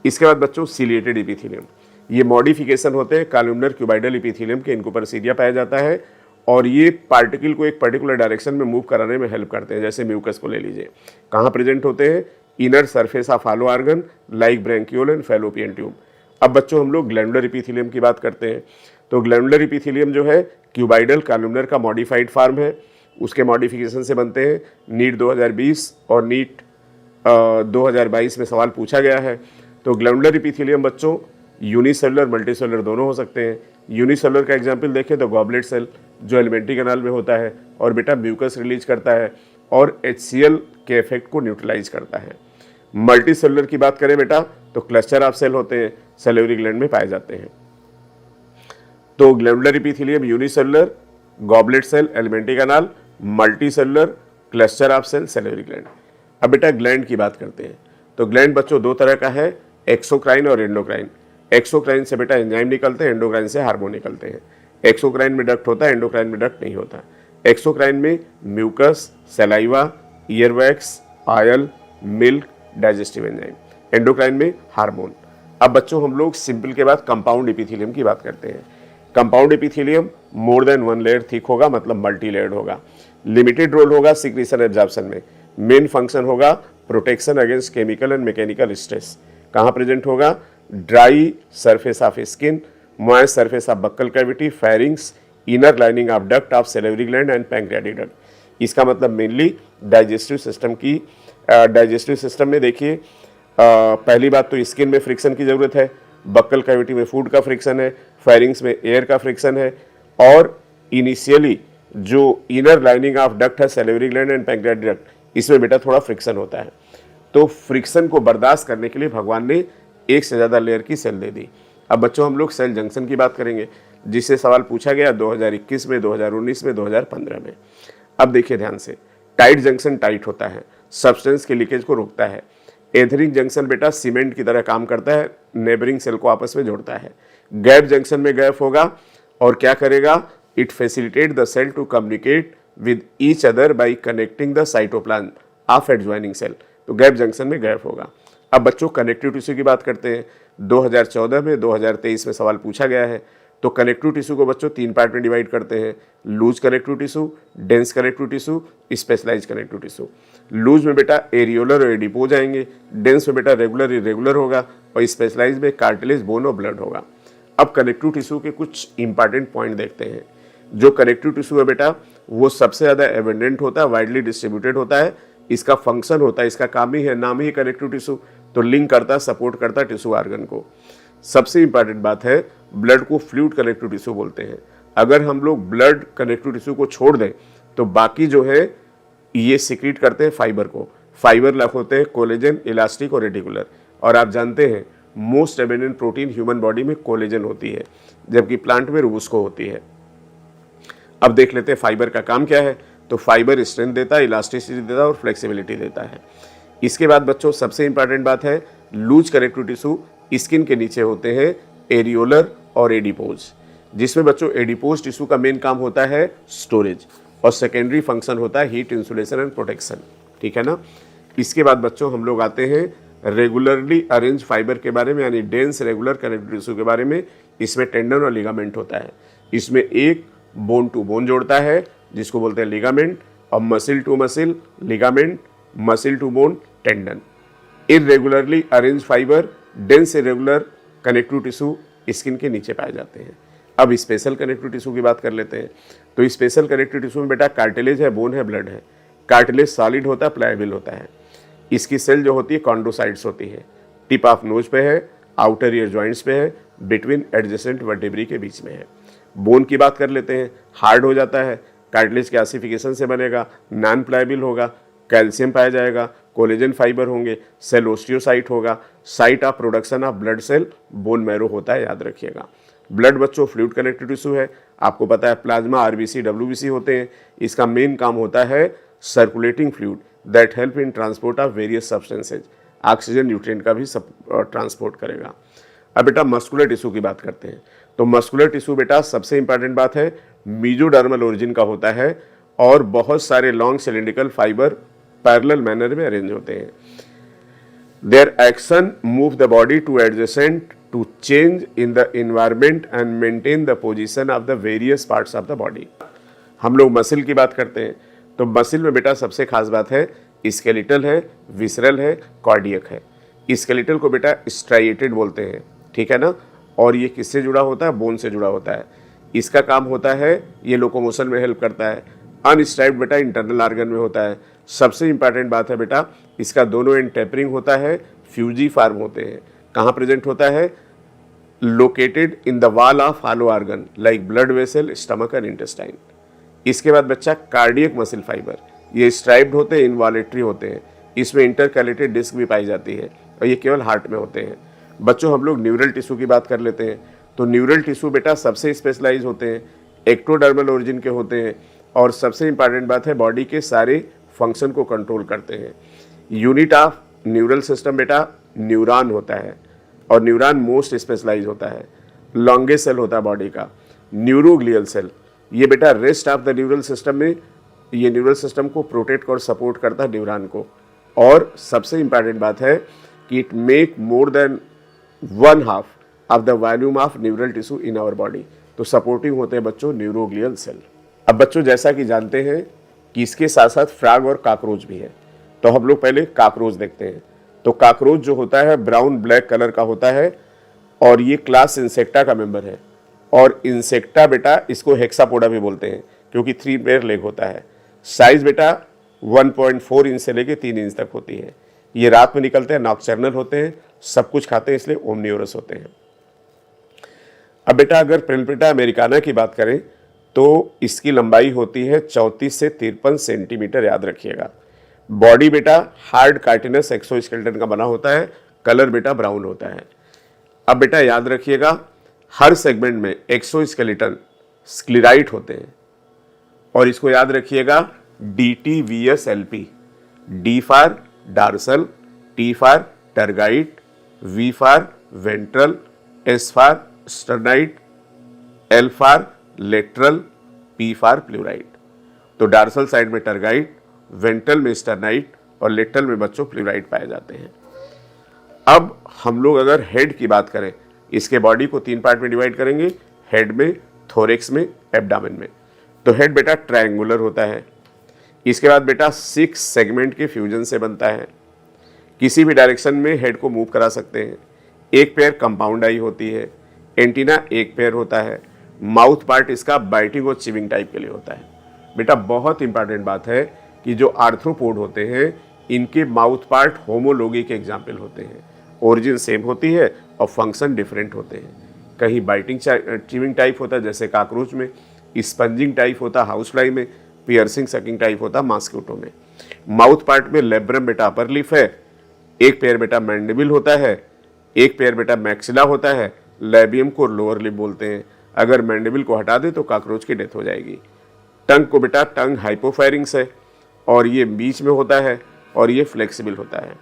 इसके बाद बच्चों सिलिएटेड इपीथेलियम ये मॉडिफिकेशन होते हैं कॉलुमनर क्यूबाइडल इपीथेलियम के। इनको परसीडिया पाया जाता है और ये पार्टिकल को एक पर्टिकुलर डायरेक्शन में मूव कराने में हेल्प करते हैं। जैसे म्यूकस को ले लीजिए कहाँ प्रेजेंट होते हैं inner surface of hollow organ like bronchiole and fallopian tube. अब बच्चों हम लोग ग्लैंडुलर इपीथेलियम की बात करते हैं। तो ग्लैंडुलर इपीथेलियम जो है क्यूबाइडल कॉलुमनर का मॉडिफाइड फॉर्म है। उसके मॉडिफिकेशन से बनते हैं। नीट 2020 और नीट 2022 में सवाल पूछा गया है। तो ग्लैंडुलर इपीथेलियम बच्चों यूनिसेलुलर मल्टीसेलुलर दोनों हो सकते हैं। यूनिसेलुलर का एग्जाम्पल देखें तो गॉबलेट सेल जो एलिमेंट्री कैनाल में होता है और बेटा म्यूकस रिलीज करता है और HCl के इफेक्ट को न्यूट्रलाइज करता है। मल्टी सेलुलर की बात करें बेटा तो क्लस्टर ऑफ सेल होते हैं सैलिवरी ग्लैंड में पाए जाते हैं। तो glandular epithelium unicellular goblet cell alimentary canal multi cellular cluster of cell salivary gland. अब बेटा ग्लैंड की बात करते हैं। तो ग्लैंड बच्चों 2 तरह का है एक्सोक्राइन और एंडोक्राइन। एक्सोक्राइन से बेटा एंजाइम निकलते हैं एंडोक्राइन से हार्मोन निकलते हैं। एक्सोक्राइन में डक्ट होता है एंडोक्राइन में डक्ट नहीं होता। एक्सोक्राइन में mucus saliva earwax oil milk digestive enzyme. Endocrine में हार्मोन। अब बच्चों हम लोग सिंपल के बाद कंपाउंड इपीथेलियम की बात करते हैं। Compound epithelium more than 1 layer thick होगा मतलब मल्टी लेयर्ड होगा। लिमिटेड रोल होगा सिक्रीशन एब्जॉर्प्शन में। मेन फंक्शन होगा protection against chemical and mechanical stress. कहाँ प्रेजेंट होगा dry surface of skin moist surface of buccal cavity pharynx inner lining of duct of salivary gland and pancreatic duct. इसका मतलब mainly digestive system की digestive system में देखिए पहली बात तो स्किन में फ्रिक्शन की जरूरत है, बक्कल कैविटी में फूड का फ्रिक्शन है, फेरिंग्स में एयर का फ्रिक्शन है, और इनिशियली जो इनर लाइनिंग ऑफ डक्ट है salivary gland and pancreatic duct, इसमें बेटा थोड़ा फ्रिक्शन होता है। तो फ्रिक्शन को बर्दाश्त करने के लिए भगवान ने एक से ज़्यादा लेयर की सेल दे दी। अब बच्चों हम लोग सेल जंक्शन की बात करेंगे, जिससे सवाल पूछा गया 2021 में, 2019 में, 2015 में। अब देखिए ध्यान से, टाइट जंक्शन टाइट होता है, सब्सटेंस के लीकेज को रोकता है। एथरिक जंक्शन बेटा सीमेंट की तरह काम करता है, नेबरिंग सेल को आपस में जोड़ता है। गैप जंक्शन में गैप होगा और क्या करेगा, it facilitate the cell to communicate with each other by connecting the cytoplasm of adjoining cell. तो गैप जंक्शन में गैप होगा। अब बच्चों कनेक्टिव टिश्यू की बात करते हैं। 2014 में, 2023 में सवाल पूछा गया है। तो कनेक्टिव टिश्यू को बच्चों 3 पार्ट में डिवाइड करते हैं, loose connective tissue, dense connective tissue, specialise connective tissue. Loose में बेटा एरियोलर और एडिपोज आएंगे, डेंस में बेटा रेगुलर इरेगुलर होगा, और स्पेशलाइज में कार्टिलेज, बोन और ब्लड होगा। अब कनेक्टिव टिश्यू के कुछ इंपॉर्टेंट पॉइंट देखते हैं। जो कनेक्टिव टिश्यू है बेटा वो सबसे ज़्यादा एबंडेंट होता है, वाइडली डिस्ट्रीब्यूटेड होता है, इसका फंक्शन होता है, इसका काम ही है, नाम ही कनेक्टिव टिश्यू, तो लिंक करता है, सपोर्ट करता है टिश्यू ऑर्गन को। सबसे इंपॉर्टेंट बात है, ब्लड को फ्लूइड कनेक्टिव टिश्यू बोलते हैं। अगर हम लोग ब्लड कनेक्टिव टिश्यू को छोड़ दें तो बाकी जो है ये सिक्रीट करते हैं फाइबर को। फाइबर लग होते हैं कोलेजन, इलास्टिक और रेटिकुलर। और आप जानते हैं most abundant protein human body में कोलेजन होती है, जबकि प्लांट में रूबुस्को होती है। अब देख लेते हैं फाइबर का काम क्या है। तो फाइबर स्ट्रेंथ देता है, इलास्टिसिटी देता है और फ्लेक्सिबिलिटी देता है। इसके बाद बच्चों सबसे इंपॉर्टेंट बात है, लूज कनेक्टिव टिश्यू स्किन के नीचे होते हैं एरियोलर और एडिपोज, जिसमें बच्चों एडिपोज टिश्यू का मेन काम होता है स्टोरेज, और सेकेंडरी फंक्शन होता है हीट इंसुलेशन एंड प्रोटेक्शन। ठीक है ना। इसके बाद बच्चों हम लोग आते हैं रेगुलरली अरेंज फाइबर के बारे में, यानी डेंस रेगुलर कनेक्टिव टिश्यू के बारे में। इसमें टेंडन और लिगामेंट होता है। इसमें एक बोन टू बोन जोड़ता है जिसको बोलते हैं लिगामेंट, और muscle to muscle ligament, muscle to bone tendon. Irregularly arrange fibre, dense irregular connective tissue skin के नीचे पाए जाते हैं। अब स्पेशल कनेक्टिव टिश्यू की बात कर लेते हैं। तो स्पेशल कनेक्टिव टिश्यू में बेटा कार्टिलेज है, बोन है, ब्लड है। कार्टिलेज सॉलिड होता है, प्लायबल होता है। इसकी सेल जो होती है कॉन्ड्रोसाइट्स होती है, टिप ऑफ नोज पे है, आउटर ईयर जॉइंट्स पे है, बिटवीन एडजेसेंट वर्टेब्री के बीच में है। बोन की बात कर लेते हैं, हार्ड हो जाता है, कार्टिलेज के आसिफिकेशन से बनेगा, नॉन प्लायबल होगा, कैल्शियम पाया जाएगा, कोलेजन फाइबर होंगे, सेल ओस्टियोसाइट होगा, site of production of blood cell bone marrow होता है, याद रखिएगा। ब्लड बच्चों फ्लूइड कनेक्टिव टिश्यू है, आपको पता है प्लाज्मा, आरबीसी, डब्ल्यूबीसी होते हैं। इसका मेन काम होता है circulating fluid that help in transport of various substances, oxygen nutrient का भी ट्रांसपोर्ट करेगा। अब बेटा मस्कुलर टिश्यू की बात करते हैं। तो मस्कुलर टिश्यू बेटा सबसे इंपॉर्टेंट बात है मीजोडर्मल ओरिजिन का होता है, और बहुत सारे long cylindrical fibre parallel manner में अरेंज होते हैं। Their action move the body to adjacent to change in the environment and maintain the position of the various parts of the body. हम लोग मसिल की बात करते हैं। तो मसिल में बेटा सबसे खास बात है स्केलेटल है, विसरल है, कार्डियक है। स्केलेटल को बेटा स्ट्राइएटेड बोलते हैं, ठीक है ना। और ये किससे जुड़ा होता है, बोन से जुड़ा होता है। इसका काम होता है ये लोकोमोशन में हेल्प करता है। अनस्ट्राइप्ड बेटा इंटरनल ऑर्गन में होता है। सबसे इंपॉर्टेंट बात है बेटा इसका दोनों एंड टेपरिंग होता है, फ्यूजी फार्म होते हैं। कहाँ प्रेजेंट होता है, located in the wall of hollow organ like blood vessel, stomach और इंटेस्टाइन। इसके बाद बच्चा कार्डियक मसिल फाइबर, ये स्ट्राइप्ड होते हैं, इनवॉलेटरी होते हैं। इसमें इंटरकैलेटेड डिस्क भी पाई जाती है, और ये केवल हार्ट में होते हैं। बच्चों हम लोग न्यूरल टिश्यू की बात कर लेते हैं। तो न्यूरल टिश्यू बेटा सबसे स्पेशलाइज होते हैं, एक्टोडर्मल ओरिजिन के होते हैं, और सबसे इंपॉर्टेंट बात है बॉडी के सारे फंक्शन को कंट्रोल करते हैं। यूनिट ऑफ न्यूरल सिस्टम बेटा न्यूरॉन होता है, और न्यूरॉन मोस्ट स्पेशलाइज होता है। लॉन्गेस्ट सेल होता है बॉडी का न्यूरोग्लियल सेल। ये बेटा rest of the neural system में ये न्यूरल सिस्टम को प्रोटेक्ट और सपोर्ट करता है न्यूरॉन को। और सबसे इंपॉर्टेंट बात है कि it make more than 1/2 of the volume of neural tissue in our body. तो सपोर्टिंग होते हैं बच्चों न्यूरोग्लियल सेल। अब बच्चों जैसा कि जानते हैं कि इसके साथ साथ फ्रॉग और कॉकरोच भी है, तो हम लोग पहले कॉकरोच देखते हैं। तो कॉकरोच जो होता है ब्राउन ब्लैक कलर का होता है, और ये क्लास इंसेक्टा का मेंबर है। और इंसेक्टा बेटा इसको हेक्सापोडा भी बोलते हैं क्योंकि 3 पेयर लेग होता है। साइज बेटा 1.4 इंच से लेके 3 इंच तक होती है। ये रात में निकलते हैं, नॉकटर्नल होते हैं, सब कुछ खाते हैं, इसलिए ओमनिवोरस होते हैं। अब बेटा अगर प्रिलपिटा अमेरिकाना की बात करें तो इसकी लंबाई होती है 34 से 53 सेंटीमीटर, याद रखिएगा। बॉडी बेटा हार्ड कार्टिनस एक्सोस्केलेटन का बना होता है, कलर बेटा ब्राउन होता है। अब बेटा याद रखिएगा हर सेगमेंट में एक्सोस्केलेटन स्क्लेराइट होते हैं, और इसको याद रखिएगा DTVSLP, D for dorsal, T for tergite, V for ventral, S for sternite, L for lateral, P for pleurite. तो डार्सल साइड में टर्गाइट, वेंट्रल में स्टर्नाइट और लेटरल में बच्चों प्लूराइट पाए जाते हैं। अब हम लोग अगर हेड की बात करें, इसके बॉडी को 3 पार्ट में डिवाइड करेंगे, हेड में, थोरेक्स में, एब्डामेन में। तो हेड बेटा ट्रायंगुलर होता है। इसके बाद बेटा 6 सेगमेंट के फ्यूजन से बनता है। किसी भी डायरेक्शन में हेड को मूव करा सकते हैं। एक पेयर कंपाउंड आई होती है, एंटीना एक पेयर होता है, माउथ पार्ट इसका बाइटिंग और चिविंग टाइप के लिए होता है। बेटा बहुत इंपॉर्टेंट बात है कि जो आर्थ्रोपोड होते हैं इनके माउथ पार्ट होमोलोगी के एग्जाम्पल होते हैं, ओरिजिन सेम होती है और फंक्शन डिफरेंट होते हैं। कहीं बाइटिंग चिविंग टाइप होता है जैसे काकरोच में, स्पंजिंग टाइप होता हाउस फ्लाई में, पियर्सिंग सकिंग टाइप होता मॉस्किटो में। माउथ पार्ट में लेब्रम बेटा अपर लिप है, एक पेयर बेटा मैंडिबल होता है, एक पेयर बेटा मैक्सिला होता है, लेबियम को लोअर लिप बोलते हैं। अगर मैंडिबल को हटा दे तो काकरोच की डेथ हो जाएगी। टंग को बेटा टंग हाइपोफेरिंग्स है और ये बीच में होता है और ये फ्लेक्सिबल होता है।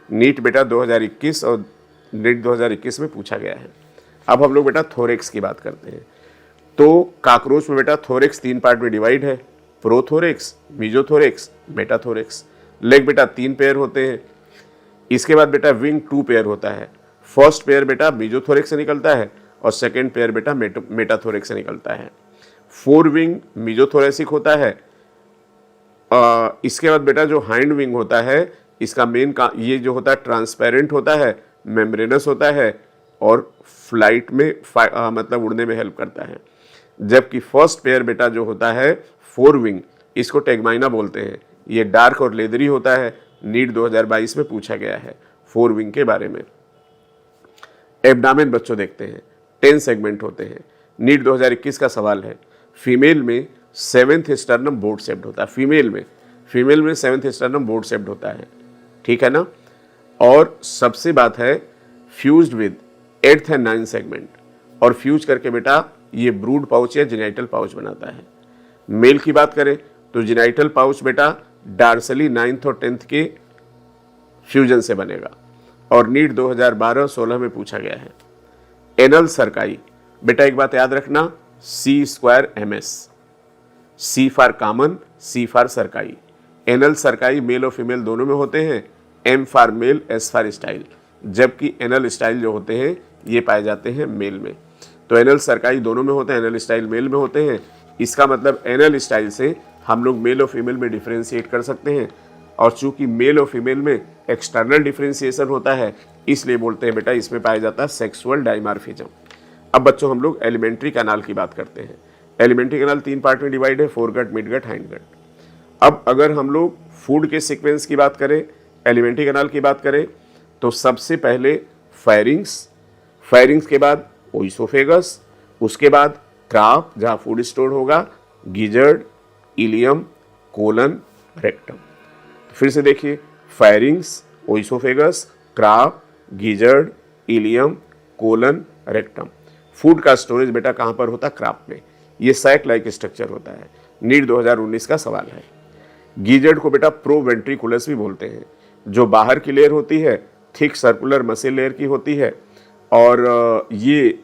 नीट बेटा 2021 और नीट 2021 में पूछा गया है। अब हम लोग बेटा थोरेक्स की बात करते हैं। तो काकरोच में बेटा थोरेक्स 3 पार्ट में डिवाइड है, प्रोथोरेक्स, मीजोथोरेक्स, मेटाथोरेक्स। लेग बेटा 3 पेयर होते हैं। इसके बाद बेटा विंग 2 पेयर होता है। फर्स्ट पेयर बेटा मीजोथोरेक्स से निकलता है और सेकेंड पेयर बेटा मेटाथोरेक्स से निकलता है। 4 विंग मीजोथोरेसिक होता है। इसके बाद बेटा जो हाइंड विंग होता है इसका मेन का ये जो होता है ट्रांसपेरेंट होता है, मेम्ब्रेनस होता है और फ्लाइट में मतलब उड़ने में हेल्प करता है। जबकि फर्स्ट पेयर बेटा जो होता है 4 विंग, इसको टेगमाइना बोलते हैं। ये डार्क और लेदरी होता है। नीट 2022 में पूछा गया है 4 विंग के बारे में। एब्डामेन बच्चों देखते हैं, 10 सेगमेंट होते हैं। नीट 2021 का सवाल है, फीमेल में 7th स्टर्नम बोर्ड शेप्ड होता है। फीमेल में 7th स्टर्नम बोर्ड शेप्ड होता है, ठीक है ना। और सबसे बात है fused with 8th and 9th segment, और फ्यूज करके बेटा ये ब्रूड पाउच या जेनाइटल पाउच बनाता है। मेल की बात करें तो जेनाइटल पाउच बेटा डार्सली 9th और 10th के फ्यूजन से बनेगा और नीट 2012-16 में पूछा गया है। एनल सर्काई बेटा एक बात याद रखना, C²MS, C for common, C for cerci. Anal cerci male और फीमेल दोनों में होते हैं, M for male, S for style. जबकि एनल स्टाइल जो होते हैं ये पाए जाते हैं मेल में। तो एनल सर्काई दोनों में होते हैं, एनल स्टाइल मेल में होते हैं। इसका मतलब एनल स्टाइल से हम लोग मेल और फीमेल में डिफ्रेंशिएट कर सकते हैं, और चूंकि मेल और फीमेल में एक्सटर्नल डिफ्रेंशिएशन होता है इसलिए बोलते हैं बेटा इसमें पाया जाता है सेक्सुअल डाइमॉर्फिज्म। अब बच्चों हम लोग एलिमेंट्री कैनाल की बात करते हैं। एलिमेंट्री कैनाल 3 पार्ट में डिवाइड है, फोरगट, मिडगट, हाइंडगट। अब अगर हम लोग फूड के सीक्वेंस की बात करें, एलिमेंट्री कैनाल की बात करें तो सबसे पहले फायरिंग्स के बाद ओइसोफेगस, उसके बाद क्राफ जहाँ फूड स्टोर होगा, गिजर्ड, इलियम, कोलन, रेक्टम। फिर से देखिए, pharynx, oesophagus, crop, gizzard, ileum, colon, rectum. Food का स्टोरेज बेटा कहाँ पर होता है? क्राफ में। ये सैक लाइक स्ट्रक्चर होता है। नीट 2019 का सवाल है। गिजर्ड को बेटा प्रोवेंट्रिकुलस भी बोलते हैं। जो बाहर की लेयर होती है थिक सर्कुलर मसल लेयर की होती है, और ये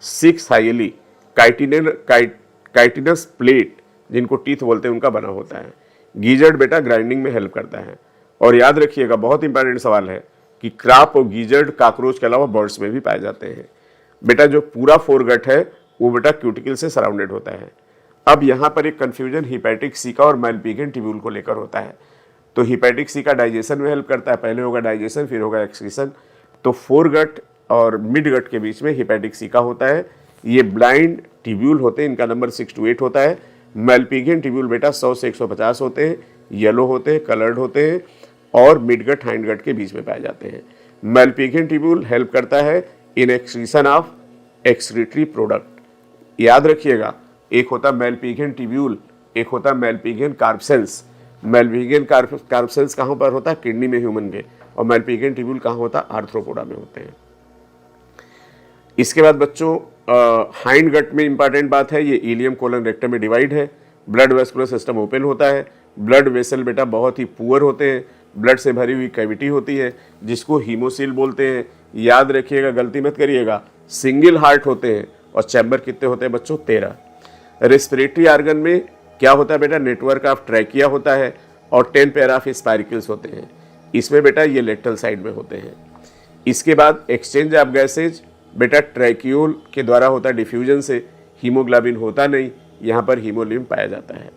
6 हाइली काइटिनस प्लेट जिनको टीथ बोलते हैं उनका बना होता है। गीजर्ड बेटा ग्राइंडिंग में हेल्प करता है। और याद रखिएगा बहुत इंपॉर्टेंट सवाल है कि क्राप और गीजर्ड काकरोच के अलावा बर्ड्स में भी पाए जाते हैं। बेटा जो पूरा फोरगट है वो बेटा क्यूटिकल से सराउंडेड होता है। अब यहाँ पर एक कंफ्यूजन हिपैटिक सी का और मैलपिघन ट्यूब्यूल को लेकर होता है। तो हिपैटिक सी का डाइजेशन में हेल्प करता है, पहले होगा डाइजेशन फिर होगा एक्सक्रीशन। तो फोरगट और मिड गट के बीच में हिपैटिक सी का होता है। ये ब्लाइंड ट्यूब्यूल होते हैं, इनका नंबर 6 to 8 होता है। मैलपिघन ट्यूब्यूल बेटा 100 से 150 होते हैं, येलो होते हैं, कलर्ड होते हैं और मिडगट हाइंडगट के बीच में पाए जाते हैं। मैलपिघन ट्यूब्यूल हेल्प करता है इन एक्सक्रीशन ऑफ एक्सक्रीटरी प्रोडक्ट। याद रखिएगा, एक होता मैलपिघन ट्यूब्यूल, एक होता मैलपिघन कार्प सेल्स। मैलपिघन कार्प सेल्स कहाँ पर होता है? किडनी में ह्यूमन के। और मैलपिघन ट्यूब्यूल कहाँ होता है? आर्थ्रोपोडा में होते हैं। इसके बाद बच्चों हाइंड गट में इंपॉर्टेंट बात है, ये इलियम कोलन रेक्टम में डिवाइड है। ब्लड वेस्कुलर सिस्टम ओपन होता है। ब्लड वेसल बेटा बहुत ही पुअर होते हैं। ब्लड से भरी हुई कैविटी होती है जिसको हीमोसील बोलते हैं। याद रखिएगा, गलती मत करिएगा, सिंगल हार्ट होते हैं। और चैम्बर कितने होते हैं बच्चों? 13। रेस्पिरेटरी आर्गन में क्या होता है बेटा? नेटवर्क ऑफ ट्रैकिया होता है और 10 पेयर ऑफ स्पाइरिकल्स होते हैं। इसमें बेटा ये लेटरल साइड में होते हैं। इसके बाद एक्सचेंज ऑफ गैसेज बेटा ट्रैक्यूल के द्वारा होता है डिफ्यूजन से। हीमोग्लोबिन होता नहीं, यहाँ पर हीमोलिम्फ पाया जाता है।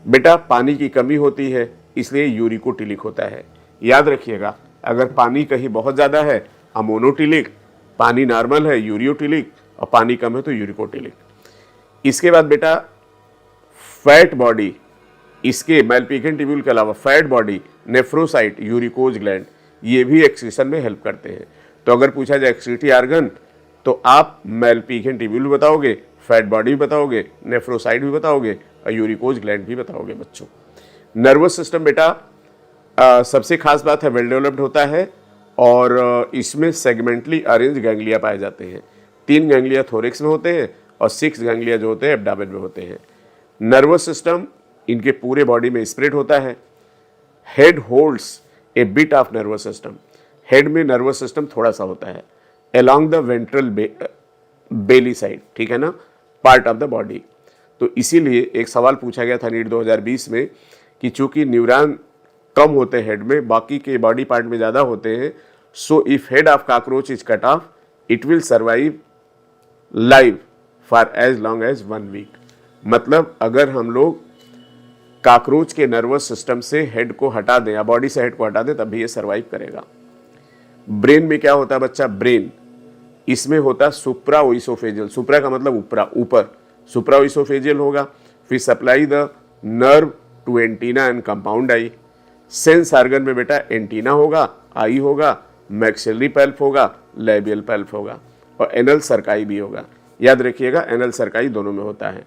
बेटा पानी की कमी होती है इसलिए यूरिकोटिलिक होता है। याद रखिएगा, अगर पानी कहीं बहुत ज़्यादा है अमोनोटिलिक, पानी नॉर्मल है यूरियोटिलिक, और पानी कम है तो यूरिकोटिलिक। इसके बाद बेटा फैट बॉडी, इसके मैलपिघन ट्यूब्यूल के अलावा fat body, nephrocyte, uricose gland, ये भी एक्सक्रीशन में हेल्प करते हैं। तो अगर पूछा जाए एक्सक्रीटरी आर्गन तो आप मैलपिघन ट्यूब्यूल भी बताओगे, फैट बॉडी भी बताओगे, नेफ्रोसाइट भी बताओगे और यूरिकोज ग्लैंड भी बताओगे बच्चों। नर्वस सिस्टम बेटा सबसे खास बात है वेल डेवलप्ड होता है और इसमें सेगमेंटली अरेंज गैंग्लिया पाए जाते हैं। 3 गैंग्लिया थोरिक्स में होते हैं और 6 गैंग्लिया जो होते हैं एब्डामेन में होते हैं। नर्वस सिस्टम इनके पूरे बॉडी में स्प्रेड होता है। Head holds A bit of nervous system, head में नर्वस सिस्टम थोड़ा सा होता है along the ventral Bailey side, ठीक है ना, पार्ट ऑफ द बॉडी। तो इसीलिए एक सवाल पूछा गया था नीट 2020 में कि चूंकि न्यूरॉन कम होते हैं हेड में, बाकी के बॉडी पार्ट में ज़्यादा होते हैं, so if head of cockroach is cut off it will survive live for as long as 1 week. मतलब अगर हम लोग कॉकरोच के नर्वस सिस्टम से हेड को हटा दें या बॉडी से हेड को हटा दें तब भी ये सर्वाइव करेगा। ब्रेन में क्या होता है बच्चा? ब्रेन इसमें होता सुप्राओइसोफेजियल, सुप्रा का मतलब ऊपर, सुप्राओइसोफेजियल होगा। फिर supply the nerve to antenna and compound eye. Sense organ में बेटा एंटीना होगा, आई होगा, मैक्सिलरी पल्प होगा, लेबियल पल्प होगा और एनल सर्काई भी होगा। याद रखिएगा, एनल सर्काई दोनों में होता है।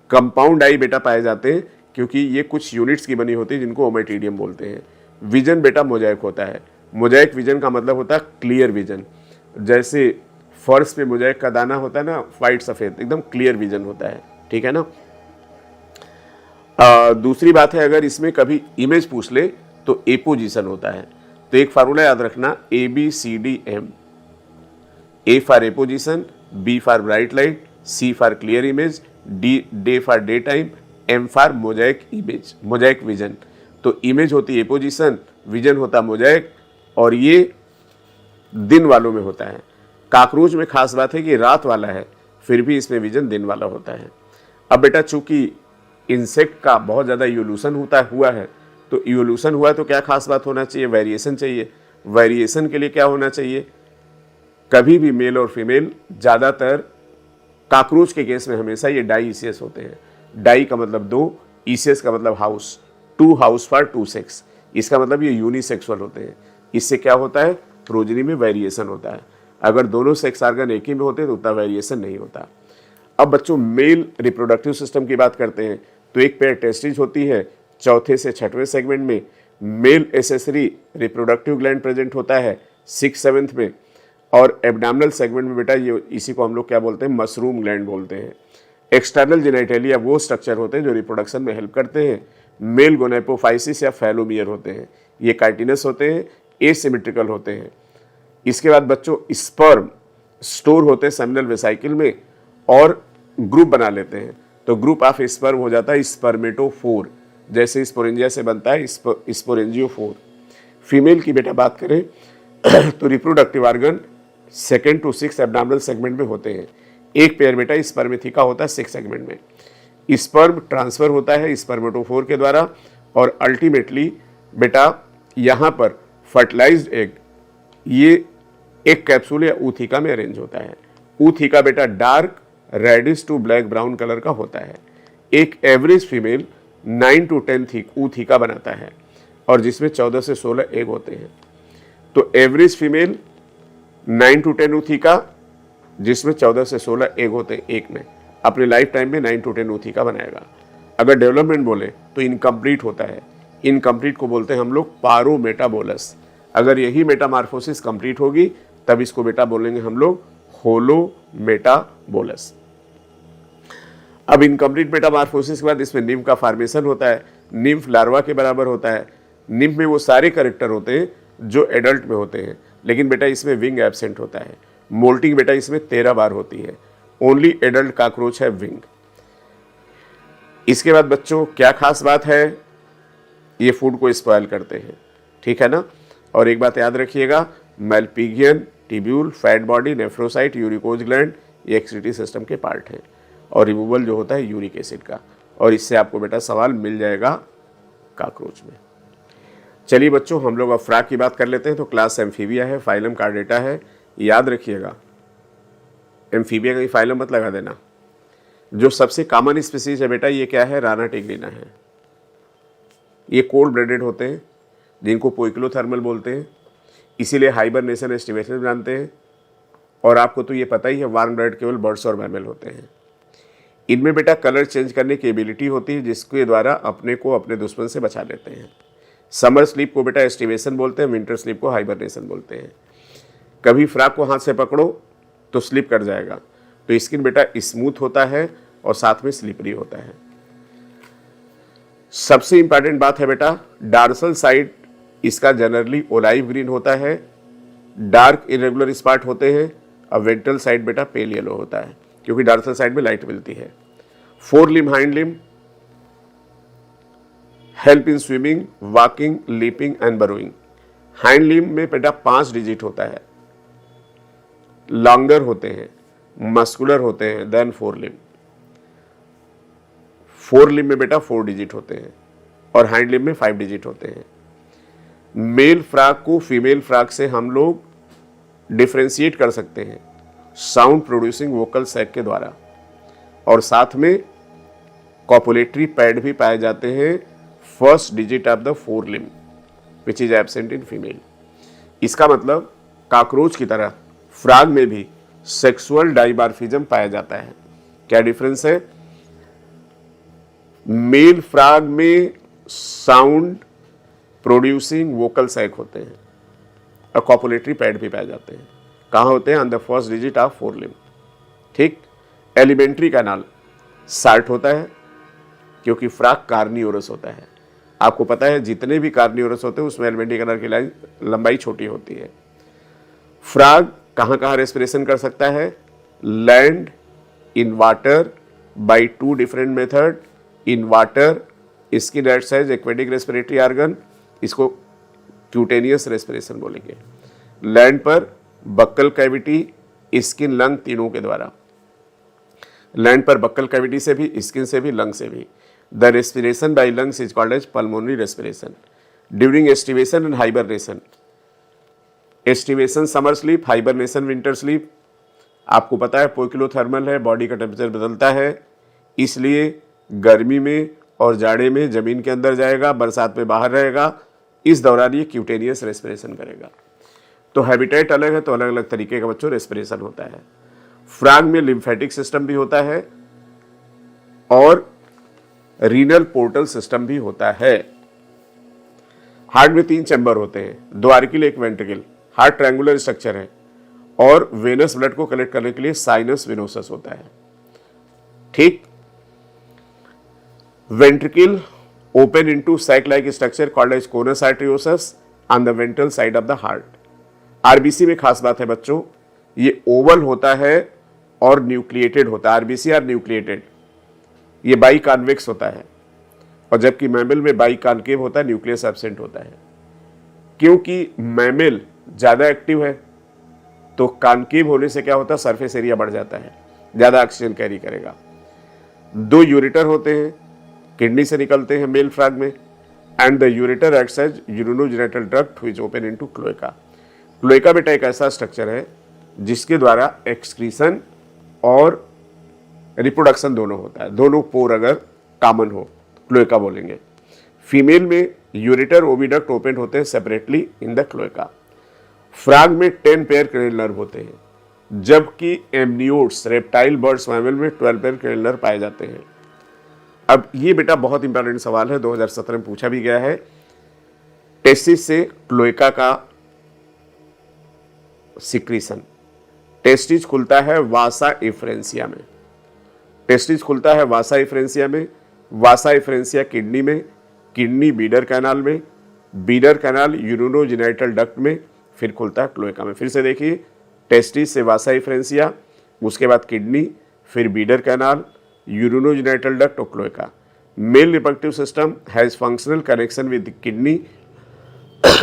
कंपाउंड आई बेटा पाए जाते हैं क्योंकि ये कुछ यूनिट्स की बनी होती है जिनको ओमेटिडियम बोलते हैं। विजन बेटा मोजाइक होता है। मोजाइक विजन का मतलब होता है क्लियर विजन। जैसे फर्श पे मोजाइक का दाना होता है ना, वाइट सफ़ेद, एकदम क्लियर विजन होता है, ठीक है ना। दूसरी बात है, अगर इसमें कभी इमेज पूछ ले तो एपोजिशन होता है। तो एक फार्मूला याद रखना, ABCDM। A for apposition, B for bright light, C for clear image, D for day time, M for Mosaic image, Mosaic vision. तो इमेज होती है एपोजिशन, विजन होता मोजाइक, और ये दिन वालों में होता है। कॉकरोच में खास बात है कि रात वाला है फिर भी इसमें विजन दिन वाला होता है। अब बेटा चूंकि इंसेक्ट का बहुत ज़्यादा इवोल्यूशन हुआ है, तो इवोल्यूशन हुआ तो क्या खास बात होना चाहिए? वेरिएशन चाहिए। वेरिएशन के लिए क्या होना चाहिए? कभी भी मेल और फीमेल, ज़्यादातर कॉकरोच के केस में हमेशा ये डाईईसियस होते हैं। डाई का मतलब 2, ईसियस का मतलब हाउस, 2 हाउस फॉर 2 सेक्स। इसका मतलब ये यूनिसेक्सुअल होते हैं। इससे क्या होता है? प्रोजनी में वेरिएशन होता है। अगर दोनों सेक्स आर्गन एक ही में होते हैं तो उतना वेरिएशन नहीं होता। अब बच्चों मेल रिप्रोडक्टिव सिस्टम की बात करते हैं तो एक पेयर टेस्टिस होती है 4थे से 6वें सेगमेंट में। Male accessory reproductive gland present होता है 6, 7th में। और एब्डोमिनल सेगमेंट में बेटा ये इसी को हम लोग क्या बोलते हैं? मशरूम ग्लैंड बोलते हैं। एक्सटर्नल जेनिटलिया वो स्ट्रक्चर होते हैं जो रिप्रोडक्शन में हेल्प करते हैं। मेल गोनेपोफाइसिस या फैलोमियर होते हैं। ये काइटिनस होते हैं, एसिमेट्रिकल होते हैं। इसके बाद बच्चों स्पर्म स्टोर होते हैं सेमिनल वेसाइकिल में और ग्रुप बना लेते हैं। तो ग्रुप ऑफ स्पर्म हो जाता है स्पर्मेटोफोर, जैसे स्पोरेंजिया से बनता है स्पोरेंजियोफोर। फीमेल की बेटा बात करें तो reproductive organ 2nd to 6th abdominal segment में होते हैं। एक पेयर बेटा स्पर्मेथिका होता है 6th सेगमेंट में। स्पर्म ट्रांसफर होता है स्पर्मेटोफोर के द्वारा और अल्टीमेटली बेटा यहाँ पर फर्टिलाइज्ड एग ये एक कैप्सूल या ऊथिका में अरेंज होता है। ऊथिका बेटा dark reddish to black brown colour का होता है। एक एवरेज फीमेल 9 to 10 थिक ऊथिका बनाता है और जिसमें 14 से 16 एग होते हैं। तो एवरेज फीमेल 9 to 10 ऊथिका, जिसमें 14 से 16 एग होते हैं एक में, अपने लाइफ टाइम में 9 to 10 ऊथिका बनाएगा। अगर डेवलपमेंट बोले तो इनकम्प्लीट होता है। इनकम्प्लीट को बोलते हैं हम लोग पारोमेटाबोलस। अगर यही मेटामार्फोसिस कंप्लीट होगी तब इसको बेटा बोलेंगे हम लोग होलोमेटाबोलस। अब इनकम्प्लीट मेटामार्फोसिस के बाद इसमें निम्फ का फॉर्मेशन होता है। निम्फ लार्वा के बराबर होता है। निम्फ में वो सारे कैरेक्टर होते हैं जो एडल्ट में होते हैं, लेकिन बेटा इसमें विंग एब्सेंट होता है। मोल्टिंग बेटा इसमें 13 बार होती है। ओनली एडल्ट कॉकरोच है विंग। इसके बाद बच्चों क्या खास बात है, ये फूड को स्पॉइल करते हैं, ठीक है ना। और एक बात याद रखिएगा, malpighian, tubule, fat body, nephrocyte, uricose gland, ये एक्सक्रीटरी सिस्टम के पार्ट हैं। और रिमूवल जो होता है यूरिक एसिड का। और इससे आपको बेटा सवाल मिल जाएगा कॉकरोच में। चलिए बच्चों, हम लोग अब फ्रॉग की बात कर लेते हैं। तो क्लास एम्फीबिया है, फाइलम कार्डेटा है। याद रखिएगा, एम्फीबिया का फाइलम मत लगा देना। जो सबसे कॉमन स्पीसीज है बेटा, ये क्या है, राना टिग्रिना है। ये कोल्ड ब्लडेड होते हैं, जिनको पोइक्लोथर्मल बोलते हैं, इसीलिए हाइबरनेशन एस्टिवेशन जानते हैं। और आपको तो ये पता ही है, वार्म ब्लड केवल बर्ड्स और मैमल होते हैं। इनमें बेटा कलर चेंज करने की एबिलिटी होती है, जिसके द्वारा अपने को अपने दुश्मन से बचा लेते हैं। समर स्लीप को बेटा एस्टिवेशन बोलते हैं, विंटर स्लीप को हाइबरनेशन बोलते हैं। कभी फ्रॉग को हाथ से पकड़ो तो स्लिप कर जाएगा। तो स्किन बेटा स्मूथ होता है और साथ में स्लिपरी होता है। सबसे इंपॉर्टेंट बात है बेटा, डार्सल साइड इसका जनरली ओलाइव ग्रीन होता है, डार्क इरेगुलर स्पॉट होते हैं। और वेंट्रल साइड बेटा पेल येलो होता है, क्योंकि डार्सल साइड में लाइट मिलती है। 4 limb hind limb, help in swimming, walking, leaping and burrowing. Hind limb में बेटा 5 डिजिट होता है, लॉन्गर होते हैं, मस्कुलर होते हैं देन 4 लिम्ब। 4 लिम्ब में बेटा 4 डिजिट होते हैं और हाइंड लिम्ब में 5 डिजिट होते हैं। मेल फ्रॉग को फीमेल फ्रॉग से हम लोग डिफ्रेंशिएट कर सकते हैं साउंड प्रोड्यूसिंग वोकल सैक के द्वारा। और साथ में कॉपुलेटरी पैड भी पाए जाते हैं, first digit of the 4 limb which is absent in female. इसका मतलब कॉकरोच की तरह फ्रॉग में भी सेक्सुअल डाइमॉर्फिज्म पाया जाता है। क्या डिफरेंस है? मेल फ्रॉग में साउंड प्रोड्यूसिंग वोकल सैक होते हैं और कॉपुलेटरी पैड भी पाए जाते हैं। कहाँ होते हैं? On the first digit of 4 limb. ठीक। एलिमेंट्री कैनाल शार्ट होता है क्योंकि फ्रॉग कार्नियोरस होता है। आपको पता है जितने भी कार्नियोरस होते हैं उसमें एलिमेंट्री कैनाल की लाइन लंबाई छोटी होती है। फ्रॉग कहाँ कहाँ रेस्पिरेशन कर सकता है? Land, in water by 2 different method. In water skin at size aquatic respiratory organ, इसको क्यूटेनियस रेस्पिरेशन बोलेंगे। लैंड पर बक्कल कैविटी, स्किन, लंग तीनों के द्वारा। लैंड पर बक्कल कैविटी से भी, स्किन से भी, लंग से भी। The respiration by lungs is called as pulmonary respiration during aestivation and hibernation. Aestivation summer sleep, hibernation winter sleep. आपको पता है पोइक्लोथर्मल है, बॉडी का टेम्परेचर बदलता है, इसलिए गर्मी में और जाड़े में जमीन के अंदर जाएगा, बरसात में बाहर रहेगा। इस दौरान ये क्यूटेनियस रेस्पिरेशन करेगा। तो हैबिटेट अलग है तो अलग अलग तरीके का बच्चों रेस्पिरेशन होता है। फ्रॉग में लिम्फेटिक सिस्टम भी होता है और रीनल पोर्टल सिस्टम भी होता है। हार्ट में 3 चैम्बर होते हैं, 2 आर्किल, 1 वेंट्रिकल। हार्ट ट्रायंगुलर स्ट्रक्चर है और वेनस ब्लड को कलेक्ट करने के लिए साइनस वेनोसस होता है। ठीक। Ventricle open into sac like structure called as conus arteriosus on the ventral side of the heart. RBC में खास बात है बच्चों, ये ओवल होता है और न्यूक्लिएटेड होता है। आरबीसी आर न्यूक्लिएटेड, ये बाई कॉन्वेक्स होता है। और जबकि मैमल में बाई कॉन्केव होता है, न्यूक्लियस एब्सेंट होता है। क्योंकि मैमल ज़्यादा एक्टिव है तो कॉन्केव होने से क्या होता है? सरफेस एरिया बढ़ जाता है, ज़्यादा ऑक्सीजन कैरी करेगा। 2 यूरेटर होते हैं, किडनी से निकलते हैं मेल फ्रॉग में। And the ureter acts as urinogenital duct which open into cloaca. Cloaca बेटा एक ऐसा स्ट्रक्चर है जिसके द्वारा एक्सक्रीशन और रिप्रोडक्शन दोनों होता है। दोनों पोर अगर कॉमन हो क्लोएका बोलेंगे। फीमेल में यूरेटर ओविडक्ट ओपन होते हैं separately in the cloaca. Frog में 10 पेयर क्रेनियल नर्व होते हैं, जबकि एमनियोट्स रेप्टाइल बर्ड्स मैमल में 12 पेयर क्रेनियल नर्व पाए जाते हैं। अब ये बेटा बहुत इंपॉर्टेंट सवाल है, 2017 में पूछा भी गया है। टेस्टिस से क्लोएका का सिक्रीशन, टेस्टिस खुलता है वासा एफ्रेंसिया में, टेस्टिस खुलता है वासा एफ्रेंसिया में, वासा एफ्रेंसिया किडनी में, किडनी बीडर कैनाल में, बीडर कैनाल यूरिनोजेनिटल डक्ट में, फिर खुलता है क्लोएका में। फिर से देखिए, टेस्टिस से वासा एफ्रेंसिया, उसके बाद किडनी, फिर बीडर कैनाल, यूरिनोजेनिटल डक्ट और cloaca. Male reproductive system has functional connection with kidney,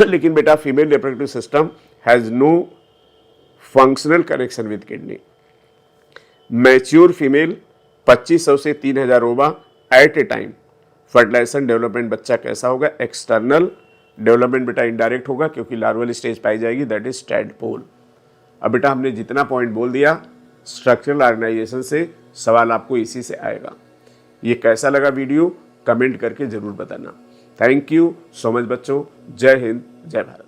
लेकिन बेटा female reproductive system has no functional connection with kidney. Mature female 2500 से 3000 ova at a time. Fertilisation development बच्चा कैसा होगा? External development बेटा indirect होगा, क्योंकि लार्वल स्टेज पाई जाएगी, दैट इज टैडपोल। अब बेटा हमने जितना पॉइंट बोल दिया स्ट्रक्चरल ऑर्गेनाइजेशन से, सवाल आपको इसी से आएगा। ये कैसा लगा वीडियो कमेंट करके जरूर बताना। थैंक यू सो मच बच्चों। जय हिंद, जय भारत।